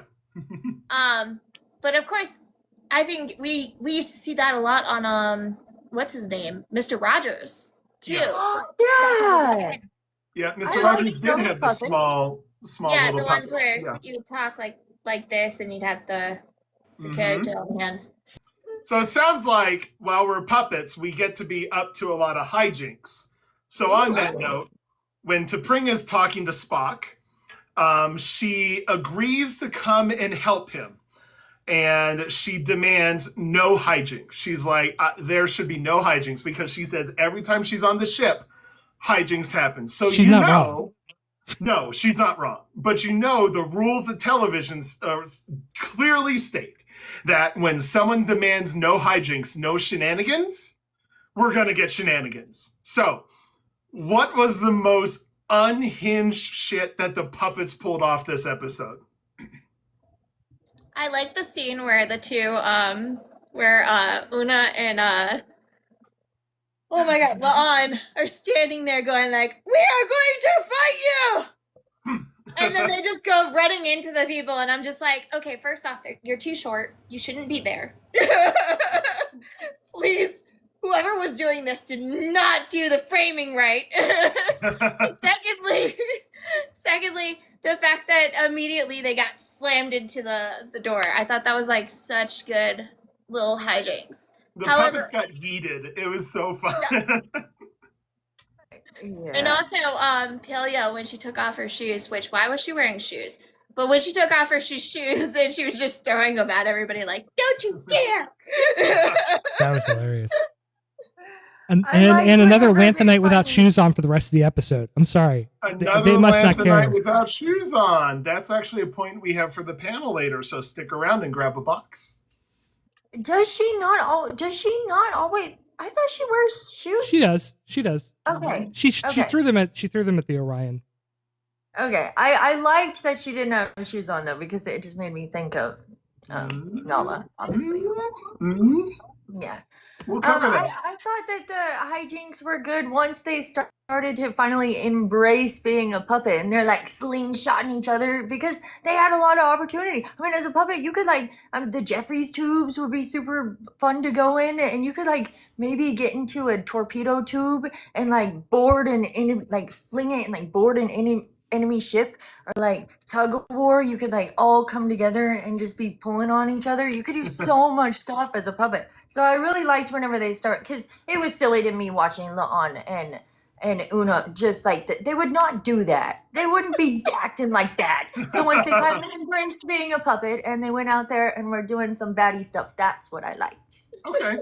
[SPEAKER 3] But of course, I think we used to see that a lot on what's his name, Mr. Rogers too.
[SPEAKER 1] Yeah.
[SPEAKER 2] Yeah, Mr. Rogers did have the small little
[SPEAKER 3] the
[SPEAKER 2] puppets.
[SPEAKER 3] ones where you would talk like this, and you'd have the character on the hands.
[SPEAKER 2] So it sounds like while we're puppets, we get to be up to a lot of hijinks. So on that note, when T'Pring is talking to Spock, she agrees to come and help him, and she demands no hijinks. She's like, there should be no hijinks, because she says every time she's on the ship, hijinks happen. So she's not wrong. No, she's not wrong. But the rules of television clearly state that when someone demands no hijinks, no shenanigans, we're gonna get shenanigans. So, what was the most unhinged shit that the puppets pulled off this episode?
[SPEAKER 3] I like the scene where the two, where Una and oh my god, La'an are standing there going like, "We are going to fight you!" And then they just go running into the people, and I'm just like, okay, first off, you're too short. You shouldn't be there. Please, whoever was doing this did not do the framing right. Secondly, the fact that immediately they got slammed into the door. I thought that was like such good little hijinks.
[SPEAKER 2] The
[SPEAKER 3] However-
[SPEAKER 2] puppets got heated. It was so fun.
[SPEAKER 1] Yeah.
[SPEAKER 3] And also, Pelia, when she took off her shoes, which, why was she wearing shoes? But when she took off her shoes, and she was just throwing them at everybody like, "Don't you dare!"
[SPEAKER 4] That was hilarious. And
[SPEAKER 1] I liked
[SPEAKER 4] another
[SPEAKER 1] whenever they
[SPEAKER 4] Lanthanite without
[SPEAKER 1] finally-
[SPEAKER 4] shoes on for the rest of the episode. I'm sorry.
[SPEAKER 2] Another
[SPEAKER 4] They must not
[SPEAKER 2] Lanthanite
[SPEAKER 4] care.
[SPEAKER 2] without shoes on. That's actually a point we have for the panel later, so stick around and grab a box.
[SPEAKER 1] Does she not always? I thought she wears shoes.
[SPEAKER 4] She does. She does.
[SPEAKER 1] Okay.
[SPEAKER 4] She
[SPEAKER 1] Okay.
[SPEAKER 4] threw them at the Orion.
[SPEAKER 1] Okay. I liked that she didn't have shoes on though, because it just made me think of Nala, obviously.
[SPEAKER 2] Mhm.
[SPEAKER 1] Yeah.
[SPEAKER 2] We'll cover that.
[SPEAKER 1] I thought that the hijinks were good once they started to finally embrace being a puppet, and they're like slingshotting each other because they had a lot of opportunity. I mean, as a puppet, you could like, the Jeffries tubes would be super fun to go in, and you could like maybe get into a torpedo tube and like board fling it and like board an enemy ship, or like tug of war. You could like all come together and just be pulling on each other. You could do so much stuff as a puppet. So I really liked whenever they start, because it was silly to me watching La'an and Una just like that. They would not do that. They wouldn't be acting like that. So once they finally embraced being a puppet and they went out there and were doing some baddie stuff, that's what I liked.
[SPEAKER 2] Okay.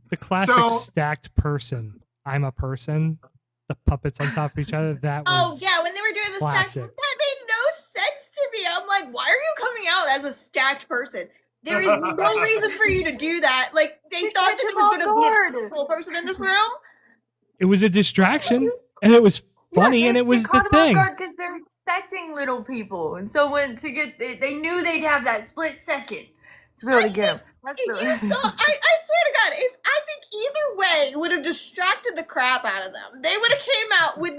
[SPEAKER 4] The classic
[SPEAKER 2] So-
[SPEAKER 4] stacked person. I'm a person. The puppets on top of each other. That
[SPEAKER 3] Oh
[SPEAKER 4] was
[SPEAKER 3] yeah, when they were doing the stacked,
[SPEAKER 4] classic.
[SPEAKER 3] that made no sense to me. I'm like, why are you coming out as a stacked person? There is no reason for you to do that. Like, they thought that it was going to be a full person in this room.
[SPEAKER 4] It was a distraction, and it was funny, and it was the thing.
[SPEAKER 1] Because they're expecting little people, and so they knew they'd have that split second to be able to get them. That's
[SPEAKER 3] If you saw, I swear to God, I think either way would have distracted the crap out of them. They would have came out with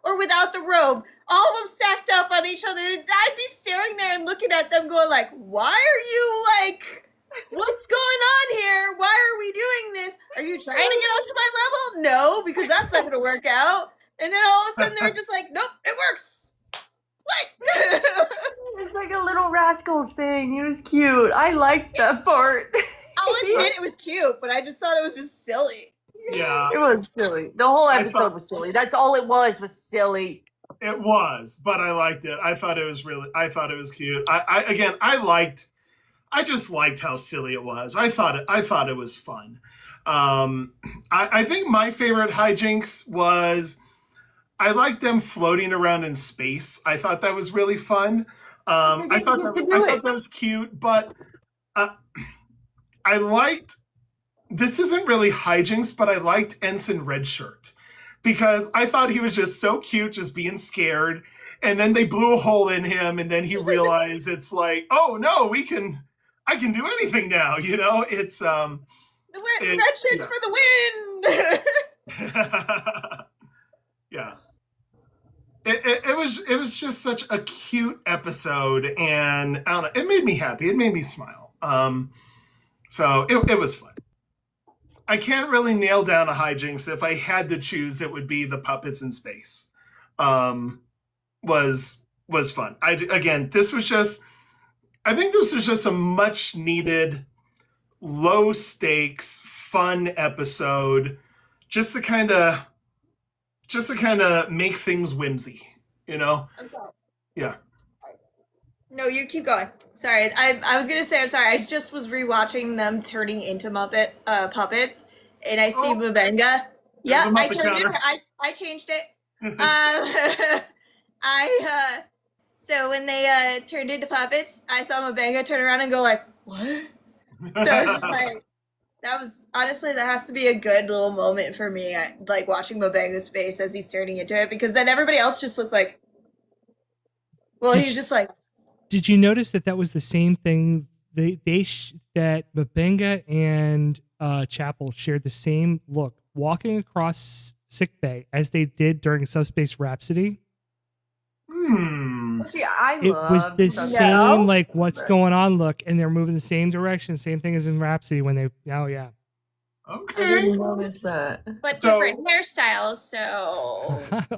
[SPEAKER 3] or without the robe, all of them stacked up on each other. I'd be staring there and looking at them, going like, "Why are you like? What's going on here? Why are we doing this? Are you trying to get up to my level? No, because that's not going to work out." And then all of a sudden they were just like, "Nope, it works." What?
[SPEAKER 1] It's like a Little Rascals thing. It was cute. I liked that part.
[SPEAKER 3] I'll admit it was cute, but I just thought it was just silly.
[SPEAKER 2] Yeah,
[SPEAKER 1] It was silly. The whole
[SPEAKER 2] I
[SPEAKER 1] episode
[SPEAKER 2] thought-
[SPEAKER 1] was silly. That's all it was silly.
[SPEAKER 2] it was, but I liked it. I thought it was cute. I just liked how silly it was. I thought it was fun. I think my favorite hijinks was, I liked them floating around in space. I thought that was really fun. I thought that was cute, but I liked, this isn't really hijinks, but I liked Ensign Redshirt, because I thought he was just so cute, just being scared. And then they blew a hole in him, and then he realized it's like, oh no, I can do anything now. You know, it's
[SPEAKER 3] The red shirts for the win.
[SPEAKER 2] yeah. It was just such a cute episode, and I don't know, it made me happy. It made me smile. So it was fun. I can't really nail down a hijinks. If I had to choose, it would be the puppets in space. Was fun. I think this was just a much needed, low stakes, fun episode, just to kind of make things whimsy, you know?
[SPEAKER 3] I'm sorry.
[SPEAKER 2] Yeah.
[SPEAKER 3] No, you keep going. Sorry, I was gonna say I'm sorry. I just was rewatching them turning into puppets, and I see Mabenga.
[SPEAKER 2] There's
[SPEAKER 3] Yep,
[SPEAKER 2] a
[SPEAKER 3] I
[SPEAKER 2] Muppet
[SPEAKER 3] turned it.
[SPEAKER 2] counter.
[SPEAKER 3] I changed it. So when they turned into puppets, I saw Mabenga turn around and go like, "What?" So I was just like, That was honestly that has to be a good little moment for me. Like watching Mabenga's face as he's turning into it, because then everybody else just looks like, well, he's just like,
[SPEAKER 4] Did you notice that was the same thing? That Mabenga and Chapel shared the same look walking across sickbay as they did during Subspace Rhapsody.
[SPEAKER 1] See, I
[SPEAKER 4] It was
[SPEAKER 1] love
[SPEAKER 4] the
[SPEAKER 1] Subspace
[SPEAKER 4] same, like, what's
[SPEAKER 1] but-
[SPEAKER 4] going on look, and they're moving the same direction. Same thing as in Rhapsody when they, oh yeah.
[SPEAKER 1] I
[SPEAKER 2] Okay.
[SPEAKER 1] didn't notice that.
[SPEAKER 3] but
[SPEAKER 2] So-
[SPEAKER 3] different hairstyles. So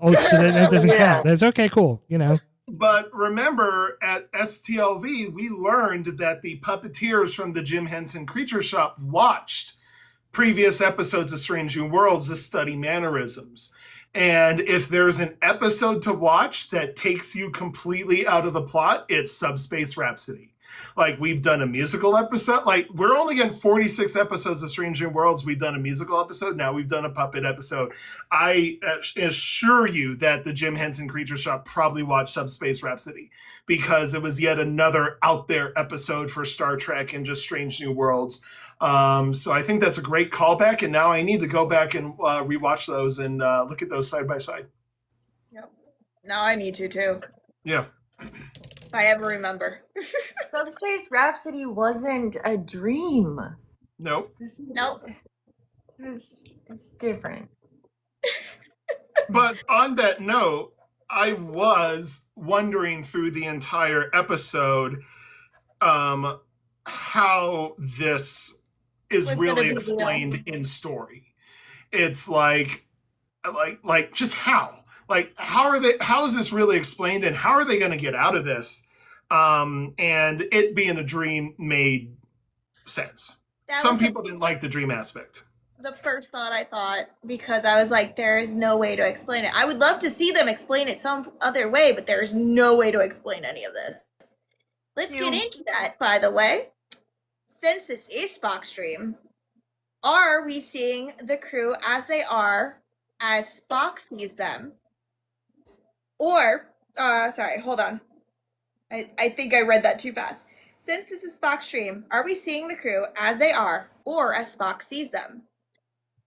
[SPEAKER 4] Oh, so that doesn't
[SPEAKER 1] Yeah.
[SPEAKER 4] count. That's okay, cool. You know.
[SPEAKER 2] But remember, at STLV, we learned that the puppeteers from the Jim Henson Creature Shop watched previous episodes of Strange New Worlds to study mannerisms. And if there's an episode to watch that takes you completely out of the plot, it's Subspace Rhapsody. Like, we've done a musical episode. Like, we're only getting 46 episodes of Strange New Worlds. We've done a musical episode. Now we've done a puppet episode. I assure you that the Jim Henson Creature Shop probably watched Subspace Rhapsody because it was yet another out there episode for Star Trek and just Strange New Worlds. So I think that's a great callback. And now I need to go back and rewatch those and look at those side by side.
[SPEAKER 3] yep. Now I need to too.
[SPEAKER 2] Yeah.
[SPEAKER 3] If I ever remember.
[SPEAKER 1] Subspace Rhapsody wasn't a dream.
[SPEAKER 2] Nope.
[SPEAKER 3] Nope.
[SPEAKER 1] It's different.
[SPEAKER 2] But on that note, I was wondering through the entire episode how this is
[SPEAKER 3] Was
[SPEAKER 2] really
[SPEAKER 3] gonna be
[SPEAKER 2] explained in story. It's like just how? Like, how is this really explained and how are they going to get out of this? And it being a dream made sense.
[SPEAKER 3] That
[SPEAKER 2] Some
[SPEAKER 3] was the-
[SPEAKER 2] people didn't like the dream aspect.
[SPEAKER 3] the first thought I thought, because I was like, there is no way to explain it. I would love to see them explain it some other way, but there is no way to explain any of this. Let's get into that, by the way. Since this is Spock's dream, are we seeing the crew as they are, as Spock sees them? Or, sorry, hold on. I think I read that too fast. Since this is Spock's dream, are we seeing the crew as they are, or as Spock sees them?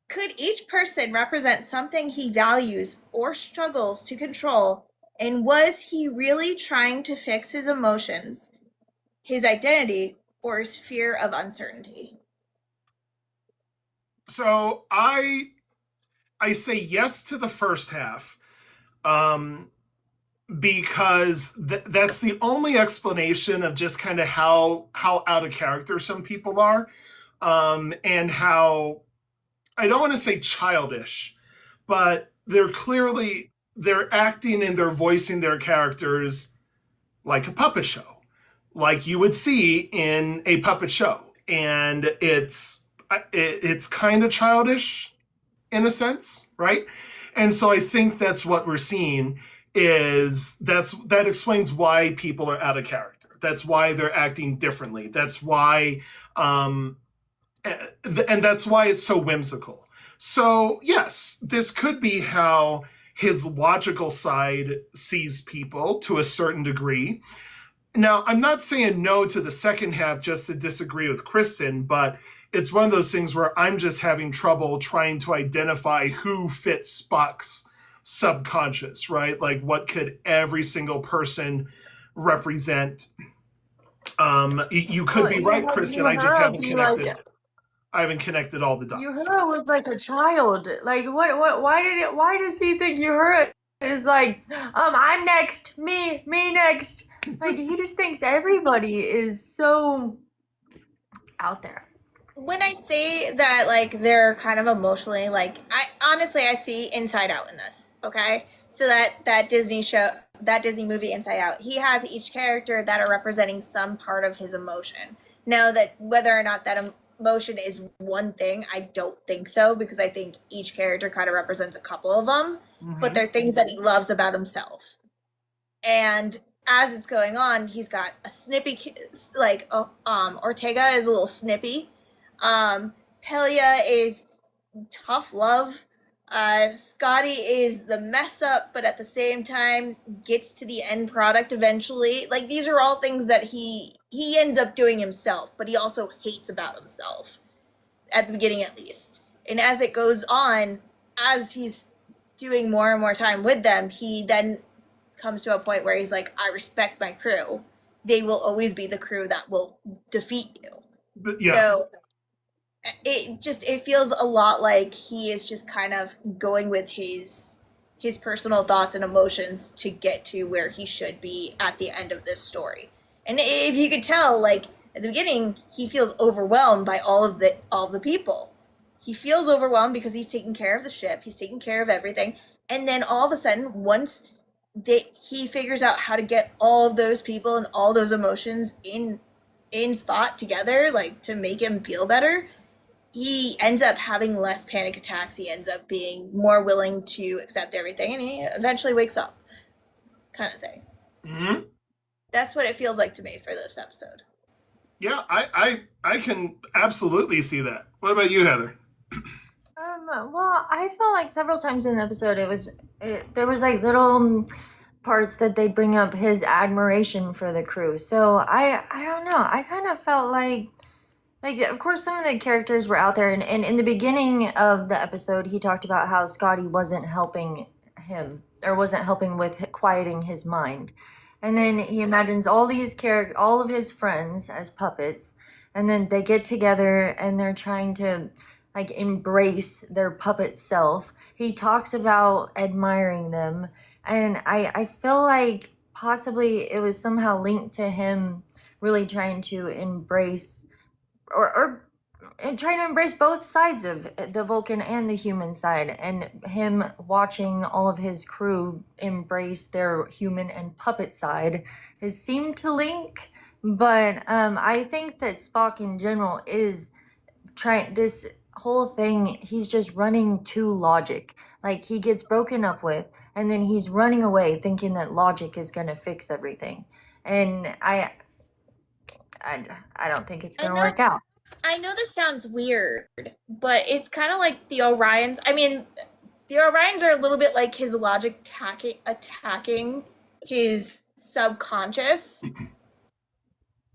[SPEAKER 3] Could each person represent something he values or struggles to control, and was he really trying to fix his emotions, his identity, or his fear of uncertainty?
[SPEAKER 2] So I say yes to the first half, because that's the only explanation of just kind of how out of character some people are, and how, I don't want to say childish, but they're acting and they're voicing their characters like a puppet show, like you would see in a puppet show, and it's kind of childish in a sense, right? And so I think that's what we're seeing that explains why people are out of character. That's why they're acting differently. That's why, and that's why it's so whimsical. So yes, this could be how his logical side sees people to a certain degree. Now, I'm not saying no to the second half just to disagree with Kristen, but it's one of those things where I'm just having trouble trying to identify who fits Spock's subconscious, right? Like, what could every single person represent? You could be right, Kristen. I just haven't connected. I haven't connected all the dots.
[SPEAKER 1] Uhura was like a child. Like, why does he think Uhura is like, I'm next, me next? Like, he just thinks everybody is so out there.
[SPEAKER 3] When I say that, like, they're kind of emotionally, like, I see Inside Out in this, okay? So that Disney movie Inside Out, he has each character that are representing some part of his emotion. Now, that whether or not that emotion is one thing, I don't think so, because I think each character kind of represents a couple of them, but they're things that he loves about himself. And as it's going on, he's got a snippy, like, Ortega is a little snippy. Pelia is tough love. Scotty is the mess up, but at the same time gets to the end product eventually. Like, these are all things that he ends up doing himself, but he also hates about himself. at the beginning at least. And as it goes on, as he's doing more and more time with them, he then comes to a point where he's like, I respect my crew. They will always be the crew that will defeat you.
[SPEAKER 2] But, yeah.
[SPEAKER 3] So it feels a lot like he is just kind of going with his personal thoughts and emotions to get to where he should be at the end of this story. And if you could tell, like at the beginning, he feels overwhelmed by all of the people. He feels overwhelmed because he's taking care of the ship, he's taking care of everything, and then all of a sudden, once he figures out how to get all of those people and all those emotions in spot together, like to make him feel better, he ends up having less panic attacks. He ends up being more willing to accept everything, and he eventually wakes up, kind of thing.
[SPEAKER 2] Mm-hmm.
[SPEAKER 3] That's what it feels like to me for this episode.
[SPEAKER 2] Yeah, I can absolutely see that. What about you, Heather?
[SPEAKER 1] Well, I felt like several times in the episode there was like little parts that they bring up his admiration for the crew. So I don't know. I kind of felt like of course some of the characters were out there, and in the beginning of the episode he talked about how Scotty wasn't helping him, or wasn't helping with quieting his mind. And then he imagines all of his friends as puppets, and then they get together and they're trying to like embrace their puppet self. He talks about admiring them, and I feel like possibly it was somehow linked to him really trying to embrace and trying to embrace both sides of the Vulcan and the human side, and him watching all of his crew embrace their human and puppet side. It seemed to link, but I think that Spock in general is trying this whole thing. He's just running to logic. Like he gets broken up with, and then he's running away thinking that logic is going to fix everything. And I don't think it's going to work out.
[SPEAKER 3] I know this sounds weird, but it's kind of like the Orions. I mean, the Orions are a little bit like his logic attacking his subconscious.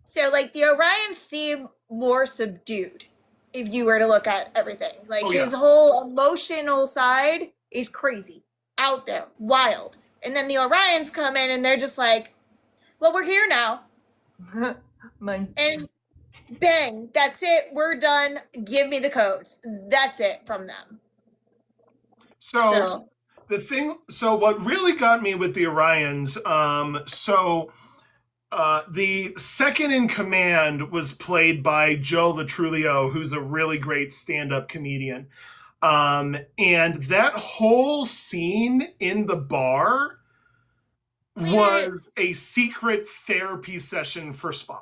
[SPEAKER 3] So, like, the Orions seem more subdued if you were to look at everything. Like, his whole emotional side is crazy, out there, wild. And then the Orions come in and they're just like, well, we're here now. And bang, that's it, we're done, give me the codes. That's it from them.
[SPEAKER 2] So what really got me with the Orions, the second in command was played by Joe Latrulio, who's a really great stand-up comedian. And that whole scene in the bar was a secret therapy session for Spock.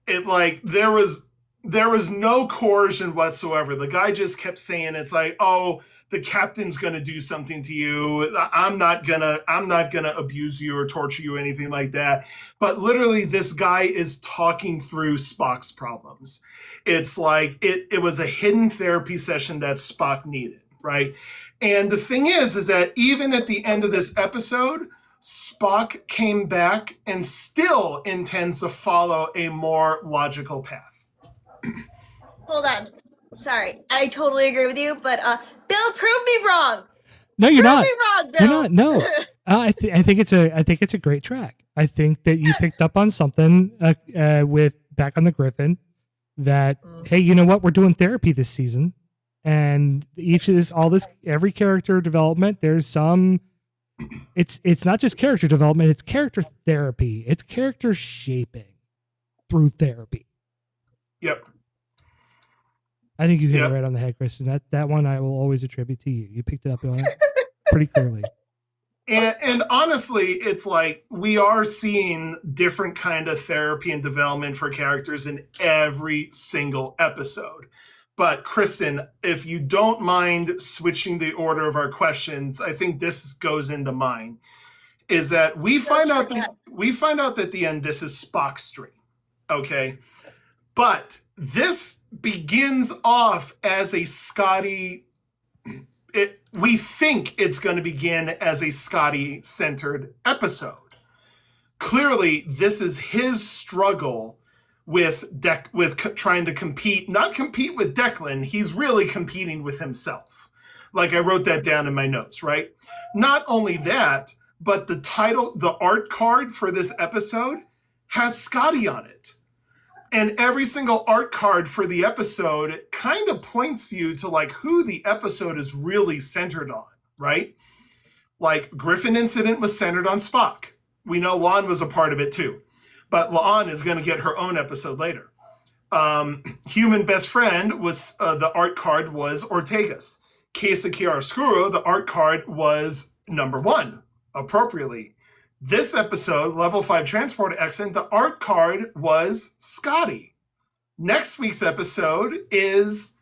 [SPEAKER 2] It like there was no coercion whatsoever. The guy just kept saying, it's like, oh, the captain's gonna do something to you. I'm not gonna abuse you or torture you or anything like that. But literally this guy is talking through Spock's problems. It's like it was a hidden therapy session that Spock needed, right? And the thing is that even at the end of this episode, Spock came back and still intends to follow a more logical path.
[SPEAKER 3] Hold on. Sorry. I totally agree with you, but Bill, prove me wrong.
[SPEAKER 4] No, you're not.
[SPEAKER 3] Prove me wrong, Bill.
[SPEAKER 4] You're not. No. I think it's a great track. I think that you picked up on something with back on the Griffin that hey, you know what? We're doing therapy this season, and every character development, there's some. It's not just character development, it's character therapy. It's character shaping through therapy.
[SPEAKER 2] Yep.
[SPEAKER 4] I think you hit it right on the head, Kristen. That one I will always attribute to you. You picked it up on pretty clearly.
[SPEAKER 2] And honestly, it's like we are seeing different kind of therapy and development for characters in every single episode. But Kristen, if you don't mind switching the order of our questions, I think this goes into mine. Is that we find out that at the end this is Spock's dream, okay? But this begins off as a Scotty. We think it's going to begin as a Scotty-centered episode. Clearly, this is his struggle trying to compete, not compete with Declan. He's really competing with himself. Like I wrote that down in my notes, right? Not only that, but the art card for this episode has Scotty on it. And every single art card for the episode kind of points you to like who the episode is really centered on, right? Like Griffin Incident was centered on Spock. We know La'an was a part of it too, but La'an is going to get her own episode later. Human Best Friend was the art card was Ortega's. Case of Chiaroscuro, the art card was number 1, appropriately. This episode, Level 5 Transport Excellent, the art card was Scotty. Next week's episode is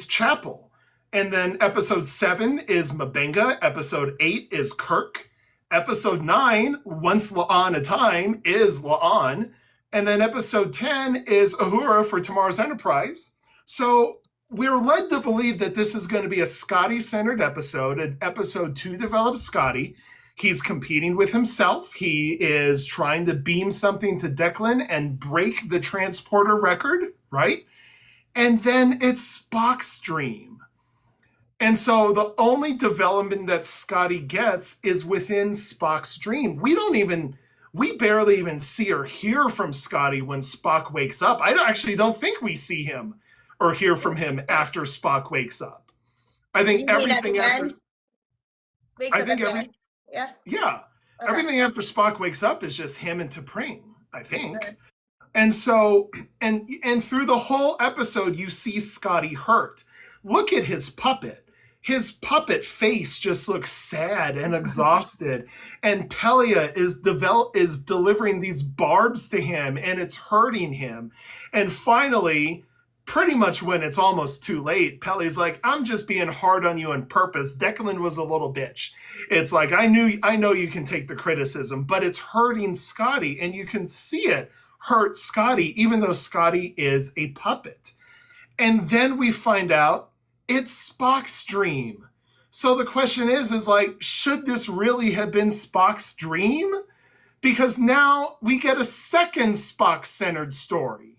[SPEAKER 2] Chapel. And then episode 7 is Mabenga. Episode 8 is Kirk. Episode 9, Once La'an a Time, is La'an. And then episode 10 is Uhura for Tomorrow's Enterprise. So we're led to believe that this is going to be a Scotty-centered episode. And episode 2 develops Scotty. He's competing with himself. He is trying to beam something to Declan and break the transporter record, right? And then it's Spock's dream. And so the only development that Scotty gets is within Spock's dream. We barely even see or hear from Scotty when Spock wakes up. I actually don't think we see him or hear from him after Spock wakes up. I think everything after...
[SPEAKER 3] Yeah.
[SPEAKER 2] Yeah.
[SPEAKER 3] Okay.
[SPEAKER 2] Everything after Spock wakes up is just him and T'Pring, I think. Okay. And so, and through the whole episode, you see Scotty hurt. Look at his puppet. His puppet face just looks sad and exhausted. And Pelia is delivering these barbs to him, and it's hurting him. And finally, pretty much when it's almost too late, Pelia's like, I'm just being hard on you on purpose. Declan was a little bitch. It's like, I know you can take the criticism, but it's hurting Scotty, and you can see it hurt Scotty, even though Scotty is a puppet. And then we find out it's Spock's dream. So the question is like, should this really have been Spock's dream? Because now we get a second Spock-centered story.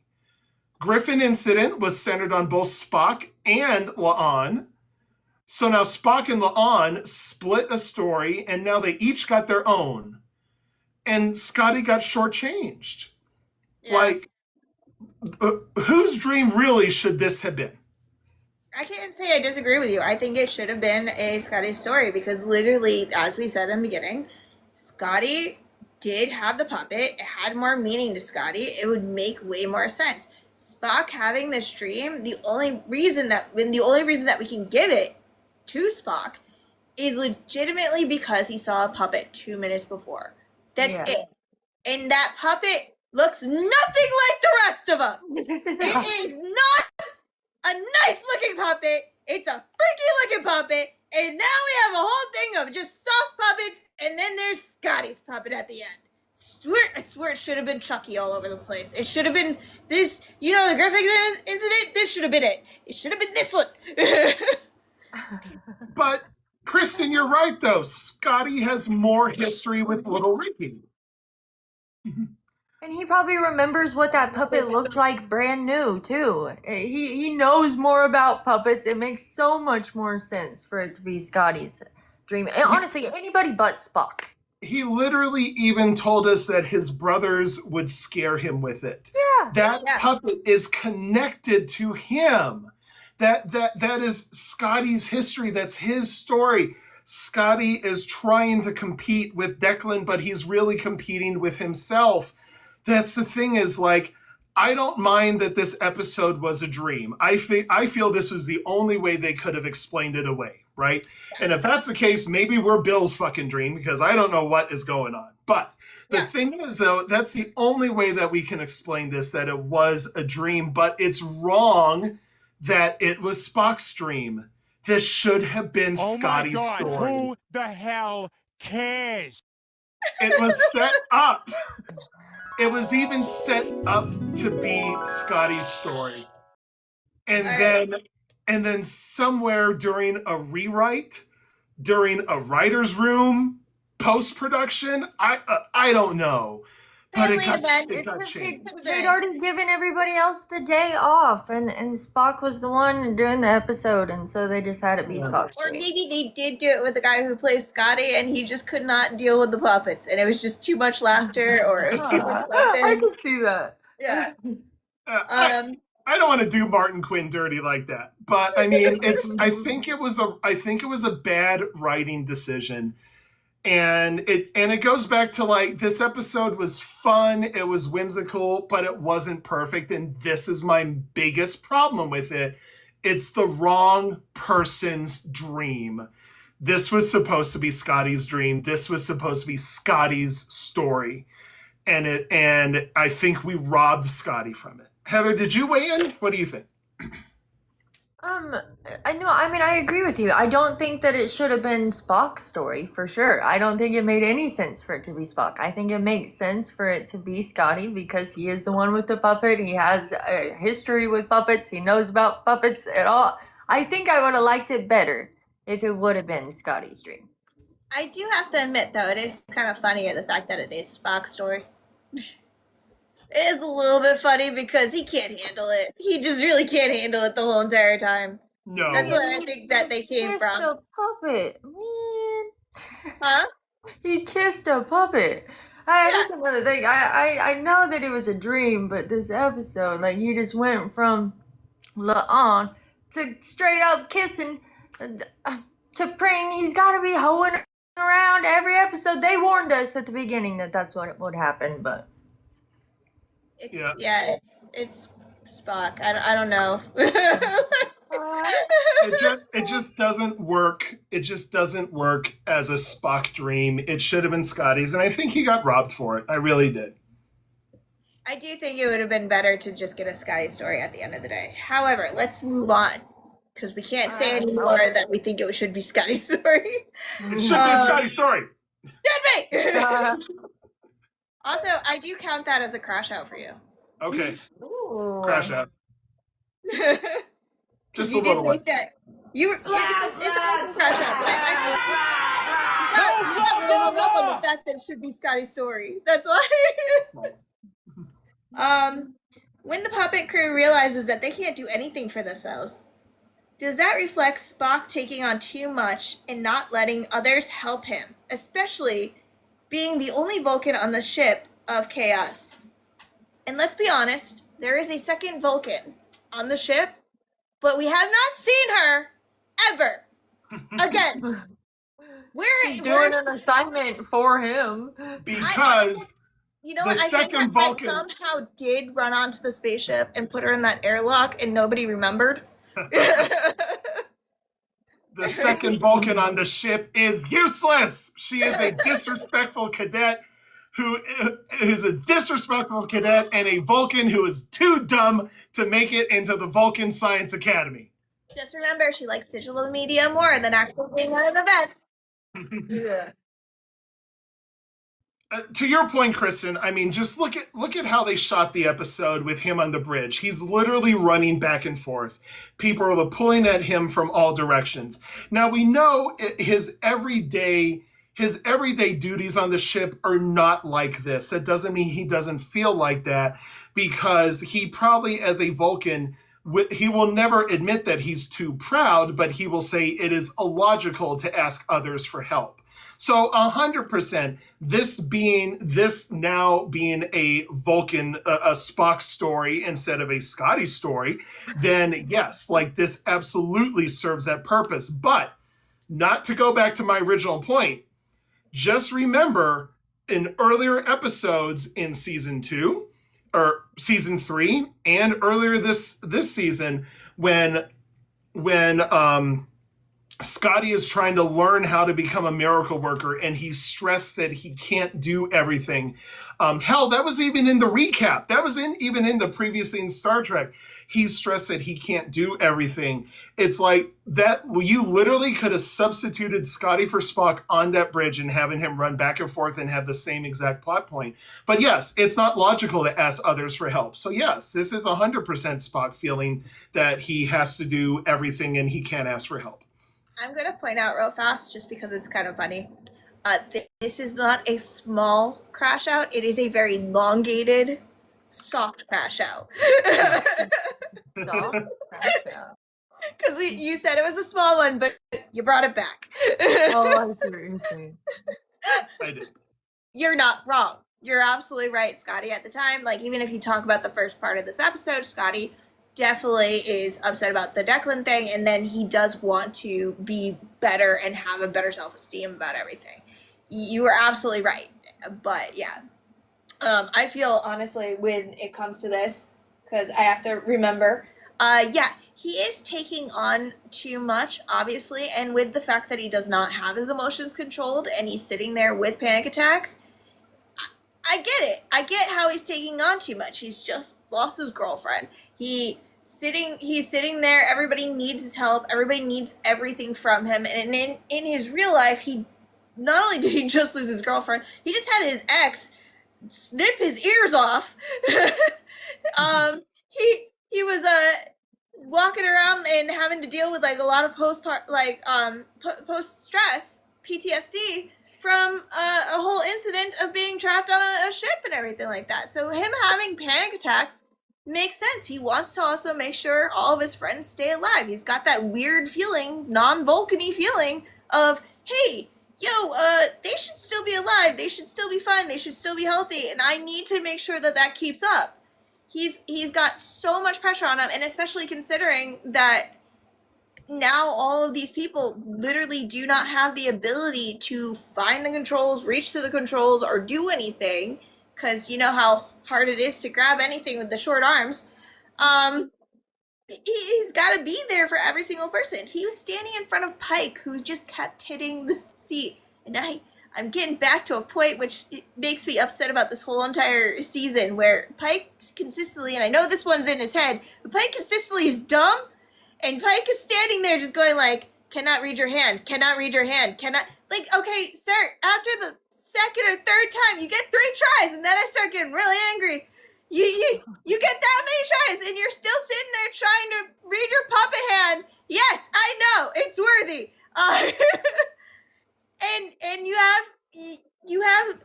[SPEAKER 2] Griffin Incident was centered on both Spock and La'an. So now Spock and La'an split a story, and now they each got their own. And Scotty got shortchanged. Yeah. Like, whose dream really should this have been?
[SPEAKER 3] I can't say I disagree with you. I think it should have been a Scotty story because literally, as we said in the beginning, Scotty did have the puppet. It had more meaning to Scotty. It would make way more sense. Spock having this dream, the only reason that we can give it to Spock is legitimately because he saw a puppet 2 minutes before. That's it. And that puppet looks nothing like the rest of them. It is not a nice looking puppet. It's a freaky looking puppet. And now we have a whole thing of just soft puppets. And then there's Scotty's puppet at the end. I swear it should have been Chucky all over the place. It should have been this, the Griffin Incident, this should have been it. It should have been this one.
[SPEAKER 2] But, Kristen, you're right, though. Scotty has more history with Little Ricky.
[SPEAKER 1] And he probably remembers what that puppet looked like brand new, too. He knows more about puppets. It makes so much more sense for it to be Scotty's dream. And honestly, anybody but Spock.
[SPEAKER 2] He literally even told us that his brothers would scare him with it.
[SPEAKER 1] Yeah.
[SPEAKER 2] That puppet is connected to him. That is Scotty's history. That's his story. Scotty is trying to compete with Declan, but he's really competing with himself. That's the thing is like, I don't mind that this episode was a dream. I feel this was the only way they could have explained it away, right? And if that's the case, maybe we're Bill's fucking dream because I don't know what is going on. But the thing is, though, that's the only way that we can explain this, that it was a dream. But it's wrong that it was Spock's dream. This should have been Scotty's story.
[SPEAKER 6] Who the hell cares?
[SPEAKER 2] It was set up. It was even set up to be Scotty's story. And then somewhere during a rewrite, during a writer's room, post-production, I don't know. But it
[SPEAKER 3] Family
[SPEAKER 2] got,
[SPEAKER 3] event.
[SPEAKER 2] it got
[SPEAKER 1] Because
[SPEAKER 2] changed.
[SPEAKER 1] they'd already given everybody else the day off, and Spock was the one doing the episode, and so they just had it be
[SPEAKER 2] Yeah.
[SPEAKER 1] Spock's
[SPEAKER 3] Or
[SPEAKER 1] day.
[SPEAKER 3] maybe they did do it with the guy who plays Scotty, and he just could not deal with the puppets, and it was just too much laughter, or it was too much
[SPEAKER 1] I
[SPEAKER 3] something.
[SPEAKER 1] could see that.
[SPEAKER 3] Yeah.
[SPEAKER 2] I don't want to do Martin Quinn dirty like that, but I mean, I think it was a bad writing decision, and it goes back to like this episode was fun, it was whimsical, but it wasn't perfect, and this is my biggest problem with it. It's the wrong person's dream. This was supposed to be Scotty's dream. This was supposed to be Scotty's story, and I think we robbed Scotty from it. Heather, did you weigh in? What do you think?
[SPEAKER 1] I know. I mean, I agree with you. I don't think that it should have been Spock's story for sure. I don't think it made any sense for it to be Spock. I think it makes sense for it to be Scotty because he is the one with the puppet. He has a history with puppets. He knows about puppets at all. I think I would have liked it better if it would have been Scotty's dream.
[SPEAKER 3] I do have to admit, though, it is kind of funny the fact that it is Spock's story. It is a little bit funny because he can't handle it. He just really can't handle it the whole entire time.
[SPEAKER 2] No.
[SPEAKER 3] That's where I think that they came
[SPEAKER 1] Kissed
[SPEAKER 3] from.
[SPEAKER 1] a puppet, man.
[SPEAKER 3] Huh?
[SPEAKER 1] He kissed a puppet. That's another thing. I know that it was a dream, but this episode, like, he just went from La'an to straight up kissing to praying. He's got to be hoeing around every episode. They warned us at the beginning that that's what would happen, but
[SPEAKER 3] It's Spock. I don't know.
[SPEAKER 2] It just doesn't work. It just doesn't work as a Spock dream. It should have been Scotty's, and I think he got robbed for it. I really did.
[SPEAKER 3] I do think it would have been better to just get a Scotty story at the end of the day. However, let's move on. Because we can't say anymore that we think it should be Scotty's story.
[SPEAKER 2] It should be Scotty's story.
[SPEAKER 3] Dead mate! Also, I do count that as a crash out for you.
[SPEAKER 2] Okay,
[SPEAKER 1] ooh.
[SPEAKER 2] crash out. Just a
[SPEAKER 3] You did
[SPEAKER 2] little one.
[SPEAKER 3] make that. It's a fucking crash out, but I think you got really hung up on the fact that it should be Scotty's story. That's why. When the puppet crew realizes that they can't do anything for themselves, does that reflect Spock taking on too much and not letting others help him, especially being the only Vulcan on the ship of Chaos? And let's be honest, there is a second Vulcan on the ship, but we have not seen her ever again.
[SPEAKER 1] She's doing an assignment for him.
[SPEAKER 2] Because
[SPEAKER 3] you know
[SPEAKER 2] the
[SPEAKER 3] what? I think
[SPEAKER 2] second
[SPEAKER 3] that
[SPEAKER 2] Vulcan
[SPEAKER 3] somehow did run onto the spaceship and put her in that airlock, and nobody remembered.
[SPEAKER 2] the second Vulcan on the ship is useless. She is a disrespectful cadet who is a disrespectful cadet and a Vulcan who is too dumb to make it into the Vulcan Science Academy.
[SPEAKER 3] Just remember, she likes digital media more than actually being at an event.
[SPEAKER 1] Yeah.
[SPEAKER 2] To your point, Kristen, I mean, just look at how they shot the episode with him on the bridge. He's literally running back and forth. People are pulling at him from all directions. Now we know his everyday duties on the ship are not like this. That doesn't mean he doesn't feel like that, because he probably, as a Vulcan, he will never admit that he's too proud, but he will say it is illogical to ask others for help. So 100%, this now being a Vulcan, a Spock story instead of a Scotty story, then yes, like this absolutely serves that purpose. But not to go back to my original point, just remember in earlier episodes in season 2 or season 3 and earlier this season when Scotty is trying to learn how to become a miracle worker, and he's stressed that he can't do everything. Hell, that was even in the recap. That was even in the previous in Star Trek. He's stressed that he can't do everything. It's like that. You literally could have substituted Scotty for Spock on that bridge and having him run back and forth and have the same exact plot point. But yes, it's not logical to ask others for help. So yes, this is 100% Spock feeling that he has to do everything and he can't ask for help.
[SPEAKER 3] I'm going to point out real fast, just because it's kind of funny. This is not a small crash out. It is a very elongated, soft crash out.
[SPEAKER 1] Soft crash out.
[SPEAKER 3] Because you said it was a small one, but you brought it back.
[SPEAKER 1] Oh, I see what you're saying.
[SPEAKER 2] I did.
[SPEAKER 3] You're not wrong. You're absolutely right, Scotty. At the time, like, even if you talk about the first part of this episode, Scotty definitely is upset about the Declan thing, and then he does want to be better and have a better self-esteem about everything. You were absolutely right. But yeah, I feel honestly when it comes to this, because I have to remember, yeah, he is taking on too much, obviously, and with the fact that he does not have his emotions controlled and he's sitting there with panic attacks, I get it. I get how he's taking on too much. He's just lost his girlfriend. He's sitting there, everybody needs his help, everybody needs everything from him, and in his real life, he not only did he just lose his girlfriend, he just had his ex snip his ears off. He was walking around and having to deal with like a lot of post stress PTSD from a whole incident of being trapped on a ship and everything like that. So him having panic attacks makes sense. He wants to also make sure all of his friends stay alive. He's got that weird feeling, non-Vulcan-y feeling of, hey, yo, they should still be alive, they should still be fine, they should still be healthy, and I need to make sure that that keeps up. He's got so much pressure on him, and especially considering that now all of these people literally do not have the ability to find the controls, reach to the controls, or do anything, because you know how hard it is to grab anything with the short arms. He's got to be there for every single person. He was standing in front of Pike, who just kept hitting the seat. And I'm getting back to a point which makes me upset about this whole entire season, where Pike consistently, and I know this one's in his head, but Pike consistently is dumb, and Pike is standing there just going like, cannot read your hand, cannot read your hand, cannot, like, okay, sir, after the second or third time, you get 3 tries, and then I start getting really angry. You get that many tries, and you're still sitting there trying to read your puppet hand. Yes, I know, it's worthy. And you have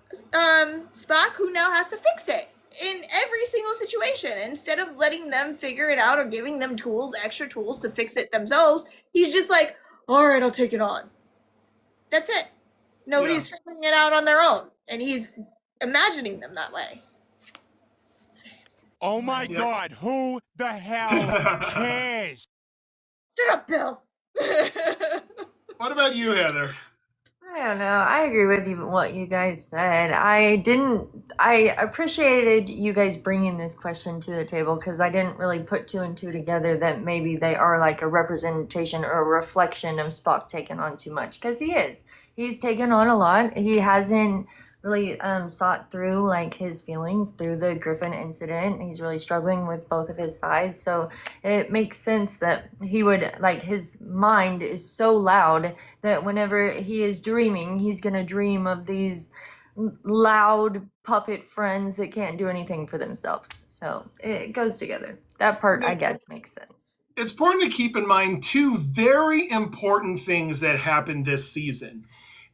[SPEAKER 3] Spock, who now has to fix it in every single situation. Instead of letting them figure it out or giving them tools, extra tools to fix it themselves, he's just like, all right, I'll take it on. That's it. Nobody's figuring it out on their own, and he's imagining them that way.
[SPEAKER 6] Oh my God, who the hell cares?
[SPEAKER 3] Shut up, Bill.
[SPEAKER 2] What about you, Heather?
[SPEAKER 1] I don't know. I agree with you what you guys said. I appreciated you guys bringing this question to the table, because I didn't really put 2 and 2 together that maybe they are like a representation or a reflection of Spock taking on too much, because he is. He's taken on a lot. He hasn't really sought through like his feelings through the Griffin incident. He's really struggling with both of his sides, so it makes sense that he would, like, his mind is so loud that whenever he is dreaming, he's gonna dream of these loud puppet friends that can't do anything for themselves. So it goes together. That part, I guess, makes sense.
[SPEAKER 2] It's important to keep in mind 2 very important things that happened this season.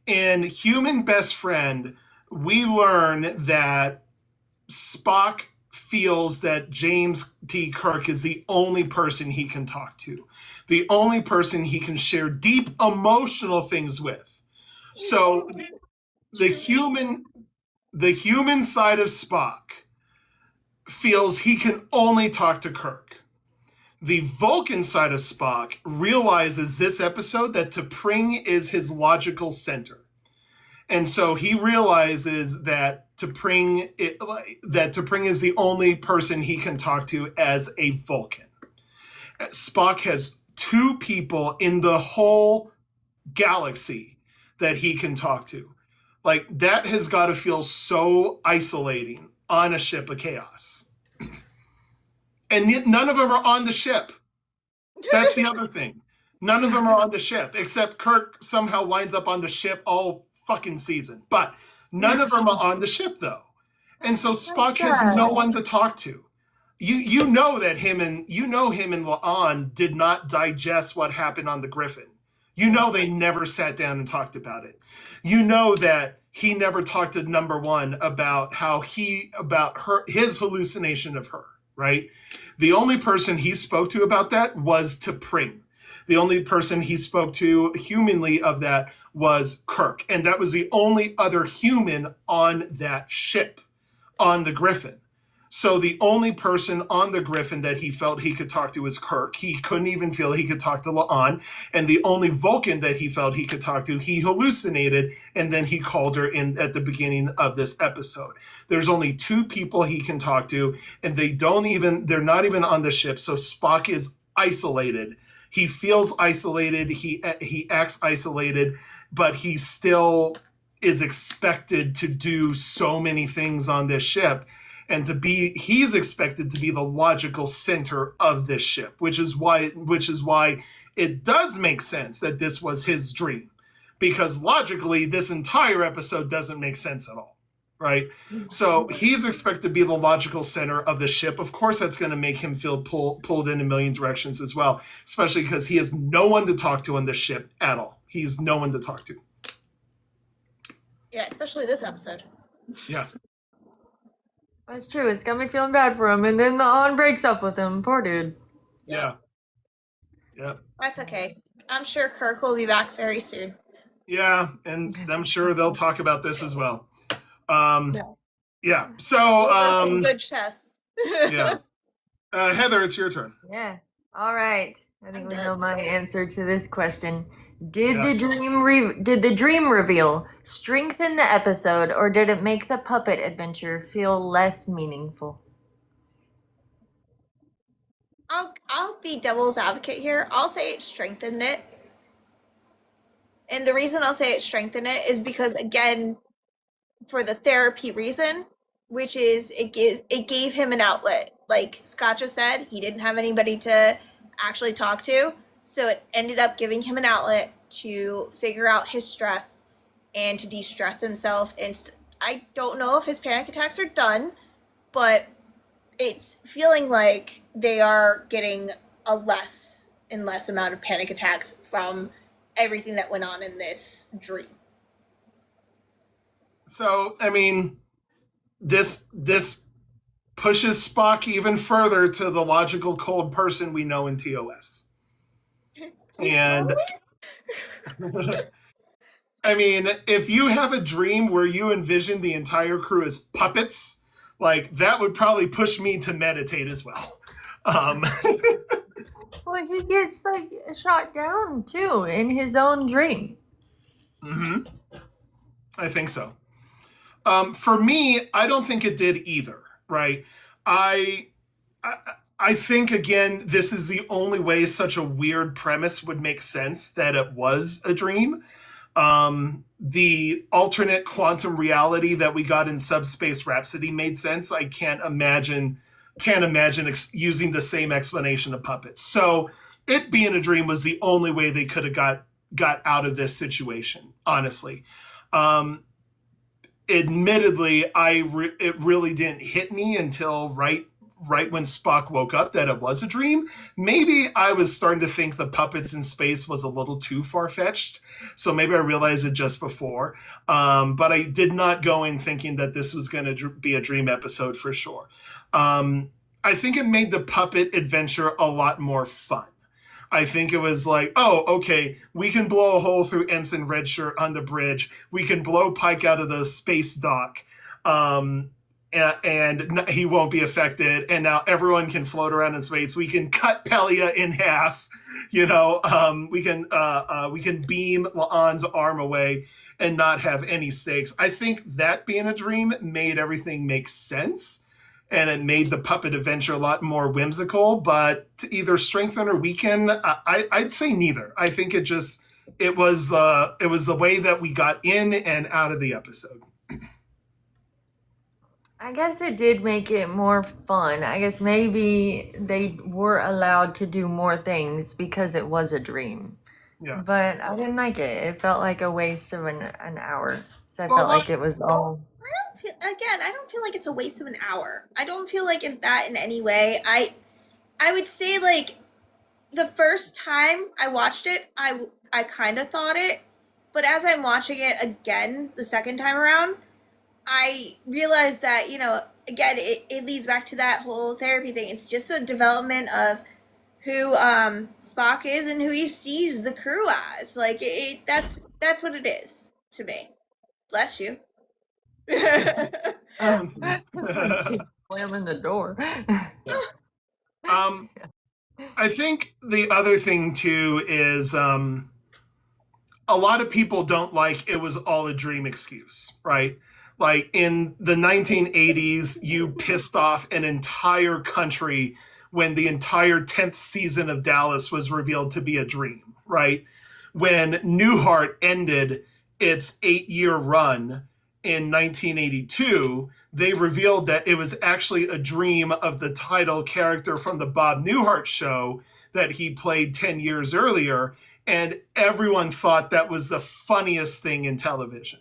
[SPEAKER 2] In Human Best Friend, we learn that Spock feels that James T. Kirk is the only person he can talk to, the only person he can share deep emotional things with. So the human side of Spock feels he can only talk to Kirk. The Vulcan side of Spock realizes this episode that T'Pring is his logical center. And so he realizes that T'Pring is the only person he can talk to as a Vulcan. Spock has 2 people in the whole galaxy that he can talk to. Like, that has got to feel so isolating on a ship of chaos. And none of them are on the ship. That's the other thing. None of them are on the ship, except Kirk somehow winds up on the ship all fucking season. But none of them are on the ship, though. And so Spock has no one to talk to. You know him and La'an did not digest what happened on the Griffin. You know they never sat down and talked about it. You know that he never talked to number one about his hallucination of her, right? The only person he spoke to about that was to Pring. The only person he spoke to humanly of that was Kirk. And that was the only other human on that ship, on the Griffin. So the only person on the Griffin that he felt he could talk to was Kirk. He couldn't even feel he could talk to La'an. And the only Vulcan that he felt he could talk to, he hallucinated, and then he called her in at the beginning of this episode. There's only 2 people he can talk to, and they're not even on the ship. So Spock is isolated. He feels isolated. He acts isolated, but he still is expected to do so many things on this ship. And he's expected to be the logical center of this ship, which is why it does make sense that this was his dream, because logically this entire episode doesn't make sense at all, right? So he's expected to be the logical center of the ship. Of course, that's going to make him feel pulled in a million directions as well, especially because he has no one to talk to on the ship at all. He's no one to talk to.
[SPEAKER 3] Yeah, especially this episode.
[SPEAKER 2] Yeah.
[SPEAKER 1] That's true. It's got me feeling bad for him. And then the On breaks up with him. Poor dude.
[SPEAKER 2] Yeah.
[SPEAKER 3] That's okay. I'm sure Kirk will be back very soon.
[SPEAKER 2] Yeah, and I'm sure they'll talk about this as well. Yeah. So
[SPEAKER 3] good chess.
[SPEAKER 2] yeah. Heather, it's your turn.
[SPEAKER 1] Yeah. All right. I think we
[SPEAKER 3] done.
[SPEAKER 1] know my answer to this question. Did the dream reveal strengthen the episode, or did it make the puppet adventure feel less meaningful?
[SPEAKER 3] I'll be devil's advocate here. I'll say it strengthened it. And the reason I'll say it strengthened it is because, again, for the therapy reason, which is it gave him an outlet. Like Scott just said, he didn't have anybody to actually talk to. So it ended up giving him an outlet to figure out his stress and to de-stress himself. And I don't know if his panic attacks are done, but it's feeling like they are getting a less and less amount of panic attacks from everything that went on in this dream.
[SPEAKER 2] So, I mean, this pushes Spock even further to the logical cold person we know in TOS. And I mean, if you have a dream where you envision the entire crew as puppets, like that would probably push me to meditate as well.
[SPEAKER 1] Well, he gets like shot down too in his own dream.
[SPEAKER 2] Mm-hmm. I think so. For me, I don't think it did either, right? I think, again, this is the only way such a weird premise would make sense, that it was a dream. The alternate quantum reality that we got in Subspace Rhapsody made sense. I can't imagine using the same explanation of puppets. So it being a dream was the only way they could have got out of this situation, honestly. Admittedly, it really didn't hit me until right when Spock woke up that it was a dream. Maybe I was starting to think the puppets in space was a little too far-fetched, so maybe I realized it just before. But I did not go in thinking that this was going to be a dream episode for sure. I think it made the puppet adventure a lot more fun. I think it was like, oh, okay, we can blow a hole through Ensign Redshirt on the bridge. We can blow Pike out of the space dock. And he won't be affected, and now everyone can float around in space. We can cut Pelia in half, we can beam La'an's arm away and not have any stakes. I think that being a dream made everything make sense, and it made the puppet adventure a lot more whimsical. But to either strengthen or weaken, I'd say neither. I think it was the way that we got in and out of the episode.
[SPEAKER 1] I guess it did make it more fun. I guess maybe they were allowed to do more things because it was a dream.
[SPEAKER 2] Yeah.
[SPEAKER 1] But I didn't like it. It felt like a waste of an hour. So I
[SPEAKER 2] Well,
[SPEAKER 1] felt like it was all...
[SPEAKER 3] I don't feel like it's a waste of an hour. I don't feel like that in any way. I would say, like, the first time I watched it, I kind of thought it, but as I'm watching it again the second time around, I realized that, again, it leads back to that whole therapy thing. It's just a development of who Spock is and who he sees the crew as. Like that's what it is to me. Bless you.
[SPEAKER 1] Slamming the door.
[SPEAKER 2] I think the other thing too is a lot of people don't like it was all a dream excuse, right? Like in the 1980s, you pissed off an entire country when the entire 10th season of Dallas was revealed to be a dream, right? When Newhart ended its 8-year run in 1982, they revealed that it was actually a dream of the title character from the Bob Newhart show that he played 10 years earlier. And everyone thought that was the funniest thing in television.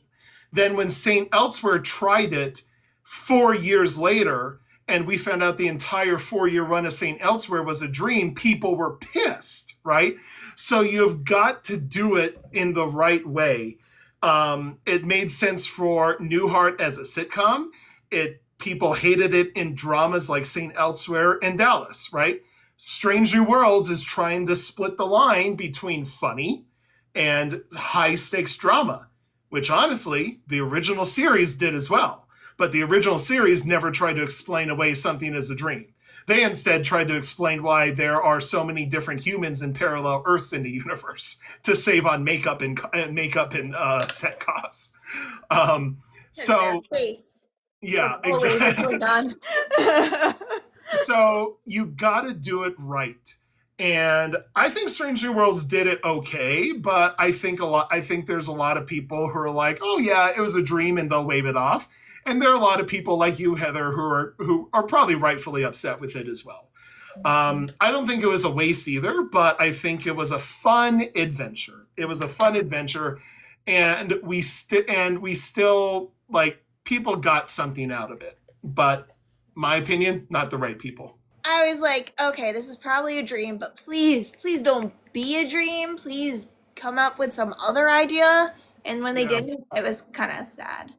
[SPEAKER 2] Then when St. Elsewhere tried it 4 years later, and we found out the entire 4-year run of St. Elsewhere was a dream, people were pissed, right? So you've got to do it in the right way. It made sense for Newhart as a sitcom. People hated it in dramas like St. Elsewhere and Dallas, right? Strange New Worlds is trying to split the line between funny and high stakes drama, which honestly, the original series did as well. But the original series never tried to explain away something as a dream. They instead tried to explain why there are so many different humans in parallel Earths in the universe to save on makeup and set costs. So
[SPEAKER 3] face.
[SPEAKER 2] Yeah,
[SPEAKER 3] exactly. Done.
[SPEAKER 2] So you got to do it right. And I think Strange New Worlds did it okay, but I think there's a lot of people who are like, oh yeah, it was a dream, and they'll wave it off. And there are a lot of people like you, Heather, who are probably rightfully upset with it as well. I don't think it was a waste either, but I think it was a fun adventure. And we still like, people got something out of it. But my opinion, not the right people.
[SPEAKER 3] I was like, okay, this is probably a dream, but please don't be a dream. Please come up with some other idea. And when they didn't, it was kind of sad.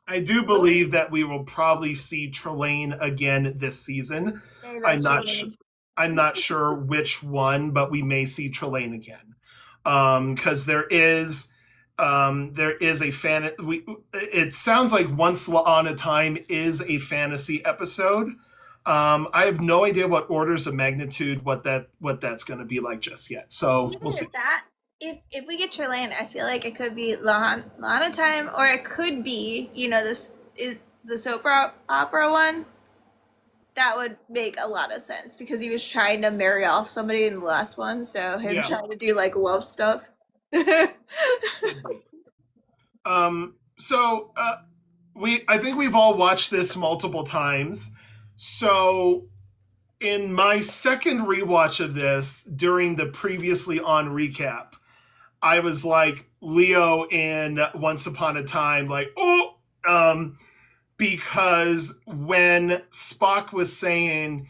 [SPEAKER 2] I do believe that we will probably see Trelane again this season. I'm not sure which one, but we may see Trelane again. Because there is a fan. It sounds like Once on a Time is a fantasy episode. I have no idea what orders of magnitude what that's going to be like just yet. So we'll see.
[SPEAKER 3] That if we get Trelane, I feel like it could be Lana Time, or it could be this is the soap opera one. That would make a lot of sense because he was trying to marry off somebody in the last one, so him trying to do like love stuff.
[SPEAKER 2] I think we've all watched this multiple times. So in my second rewatch of this during the previously on recap, I was like Leo in Once Upon a Time, like, because when Spock was saying,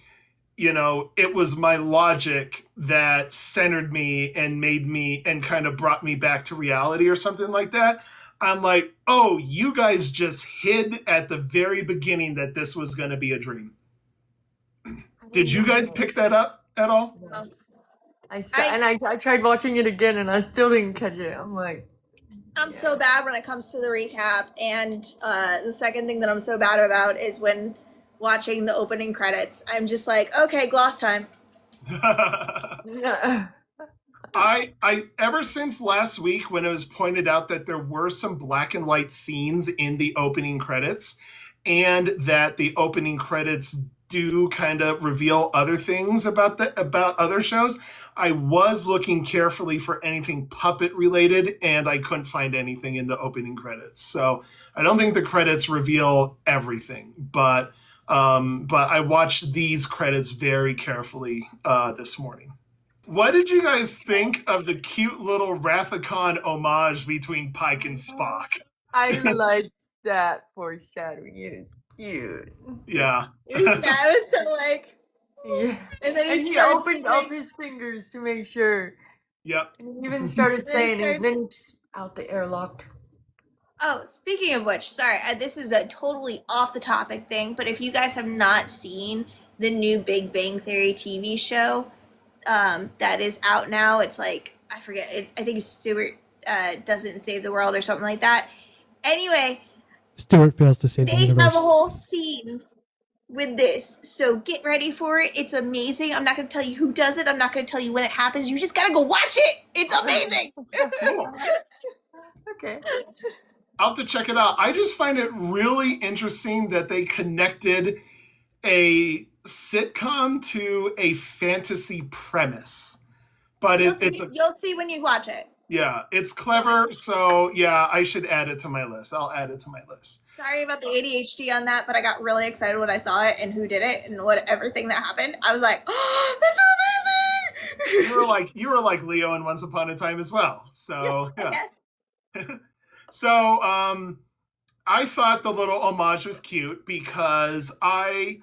[SPEAKER 2] it was my logic that centered me and made me and kind of brought me back to reality or something like that. I'm like, oh, you guys just hid at the very beginning that this was going to be a dream. Did you guys pick that up at all?
[SPEAKER 1] I tried watching it again and I still didn't catch it. I'm like,
[SPEAKER 3] I'm so bad when it comes to the recap, and the second thing that I'm so bad about is when watching the opening credits. I'm just like, okay, gloss time.
[SPEAKER 2] I ever since last week when it was pointed out that there were some black and white scenes in the opening credits, and that the opening credits do kind of reveal other things about other shows, I was looking carefully for anything puppet related, and I couldn't find anything in the opening credits. So I don't think the credits reveal everything, but I watched these credits very carefully this morning. What did you guys think of the cute little Rathacon homage between Pike and Spock?
[SPEAKER 1] I liked that foreshadowing. It is cute.
[SPEAKER 2] Yeah.
[SPEAKER 3] It was so like,
[SPEAKER 1] Yeah.
[SPEAKER 3] and then
[SPEAKER 1] he opened up his fingers to make sure
[SPEAKER 2] Yep.
[SPEAKER 1] He even started
[SPEAKER 3] Then
[SPEAKER 1] saying his
[SPEAKER 3] started-
[SPEAKER 1] name just out the airlock.
[SPEAKER 3] Oh, speaking of which, sorry, this is a totally off the topic thing, but if you guys have not seen the new Big Bang Theory TV show, that is out now, it's like, I forget, I think it's Stuart doesn't save the world or something like that. Anyway,
[SPEAKER 4] Stuart fails to save the
[SPEAKER 3] they
[SPEAKER 4] universe.
[SPEAKER 3] have a whole scene with this, so get ready for it. It's amazing. I'm not going to tell you who does it. I'm not going to tell you when it happens. You just got to go watch it. It's amazing.
[SPEAKER 2] Cool.
[SPEAKER 1] Okay.
[SPEAKER 2] I'll have to check it out. I just find it really interesting that they connected a sitcom to a fantasy premise. But
[SPEAKER 3] You'll see when you watch it.
[SPEAKER 2] yeah, it's clever. So yeah, I should add it to my list. I'll add it to my list.
[SPEAKER 3] Sorry about the ADHD on that, but I got really excited when I saw it and who did it and everything that happened. I was like, "Oh, that's amazing!"
[SPEAKER 2] You were like Leo in Once Upon a Time as well. So
[SPEAKER 3] I
[SPEAKER 2] yeah.
[SPEAKER 3] guess.
[SPEAKER 2] So I thought the little homage was cute because I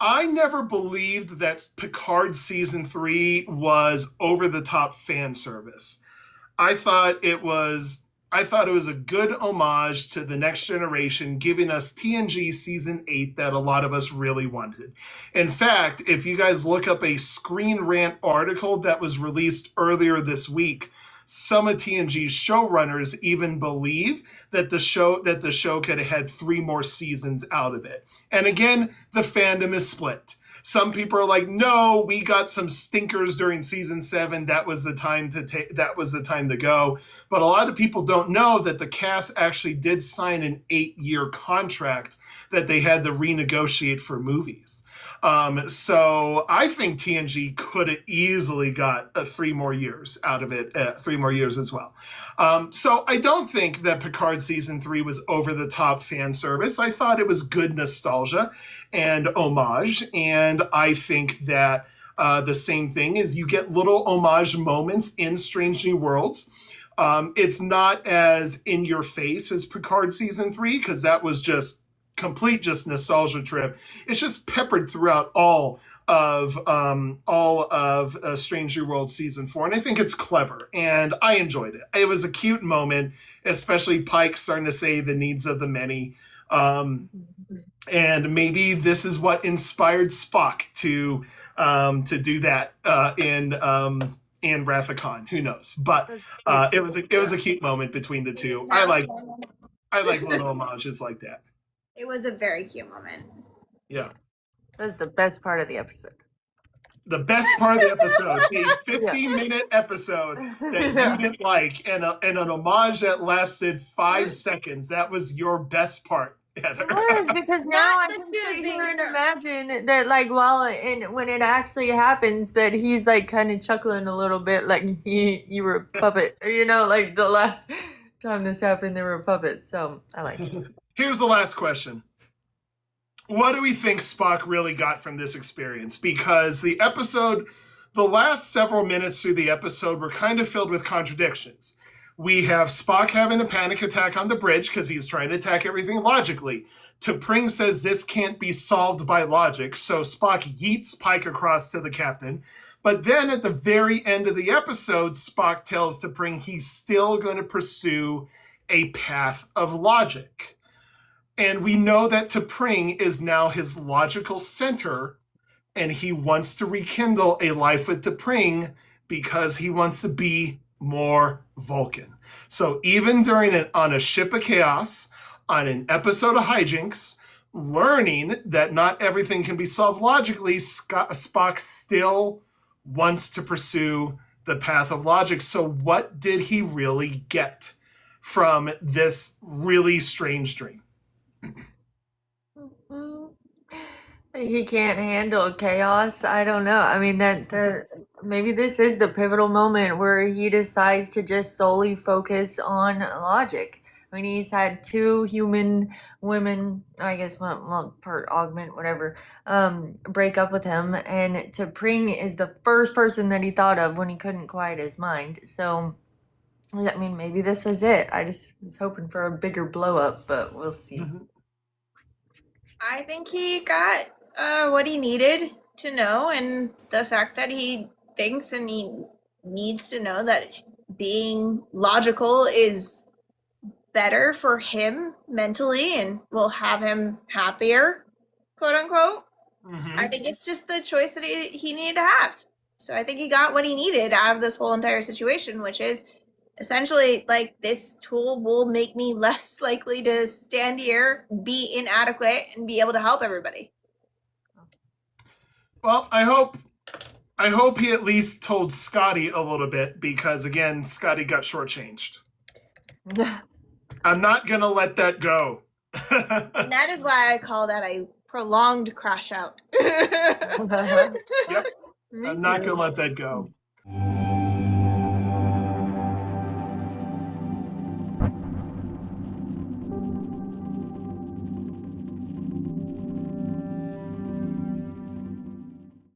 [SPEAKER 2] never believed that Picard season 3 was over the top fan service. I thought it was a good homage to the Next Generation, giving us TNG season 8 that a lot of us really wanted. In fact, if you guys look up a Screen Rant article that was released earlier this week, some of TNG's showrunners even believe that the show could have had 3 more seasons out of it. And again, the fandom is split. Some people are like, no, we got some stinkers during season 7. That was the time to go. But a lot of people don't know that the cast actually did sign an 8-year contract that they had to renegotiate for movies. So I think TNG could have easily got 3 more years out of it, 3 more years as well. So I don't think that Picard season 3 was over the top fan service. I thought it was good nostalgia and homage. And I think that the same thing is you get little homage moments in Strange New Worlds. It's not as in your face as Picard season 3 because that was just nostalgia trip. It's just peppered throughout all of Strange New World season 4, and I think it's clever, and I enjoyed it. It was a cute moment, especially Pike starting to say the needs of the many, and maybe this is what inspired Spock to do that in Wrath of Khan. Who knows? But it was a cute moment between the two. I like little homages like that.
[SPEAKER 3] It was a very cute moment.
[SPEAKER 2] Yeah.
[SPEAKER 1] That's the best part of the episode.
[SPEAKER 2] The best part of the episode, the 50-minute episode that you didn't like, and an homage that lasted 5 seconds. That was your best part, Heather.
[SPEAKER 1] It was because now I
[SPEAKER 3] the
[SPEAKER 1] can sit
[SPEAKER 3] Tuesday
[SPEAKER 1] here and
[SPEAKER 3] girl.
[SPEAKER 1] imagine that, like, when it actually happens, that he's like kind of chuckling a little bit, like you were a puppet, or like the last time this happened, they were a puppet. So I like it.
[SPEAKER 2] Here's the last question. What do we think Spock really got from this experience? Because the last several minutes through the episode were kind of filled with contradictions. We have Spock having a panic attack on the bridge because he's trying to attack everything logically. T'Pring says this can't be solved by logic, so Spock yeets Pike across to the captain. But then at the very end of the episode, Spock tells T'Pring he's still going to pursue a path of logic. And we know that T'Pring is now his logical center, and he wants to rekindle a life with T'Pring because he wants to be more Vulcan. So even on a ship of chaos, on an episode of hijinks, learning that not everything can be solved logically, Spock still wants to pursue the path of logic. So what did he really get from this really strange dream?
[SPEAKER 1] He can't handle chaos. I don't know. I mean, maybe this is the pivotal moment where he decides to just solely focus on logic. I mean, he's had 2 human women, I guess, per augment, whatever, break up with him, and T'Pring is the first person that he thought of when he couldn't quiet his mind. So, I mean, maybe this was it. I just was hoping for a bigger blow up, but we'll see.
[SPEAKER 2] Mm-hmm.
[SPEAKER 3] I think he got what he needed to know, and the fact that he thinks and he needs to know that being logical is better for him mentally and will have him happier, quote unquote.
[SPEAKER 2] Mhm.
[SPEAKER 3] I think it's just the choice that he needed to have. So I think he got what he needed out of this whole entire situation, which is essentially like, this tool will make me less likely to stand here, be inadequate, and be able to help everybody.
[SPEAKER 2] Well, I hope he at least told Scotty a little bit, because again, Scotty got shortchanged. I'm not gonna let that go.
[SPEAKER 3] And that is why I call that a prolonged crash out.
[SPEAKER 2] Yep. I'm not gonna let that go.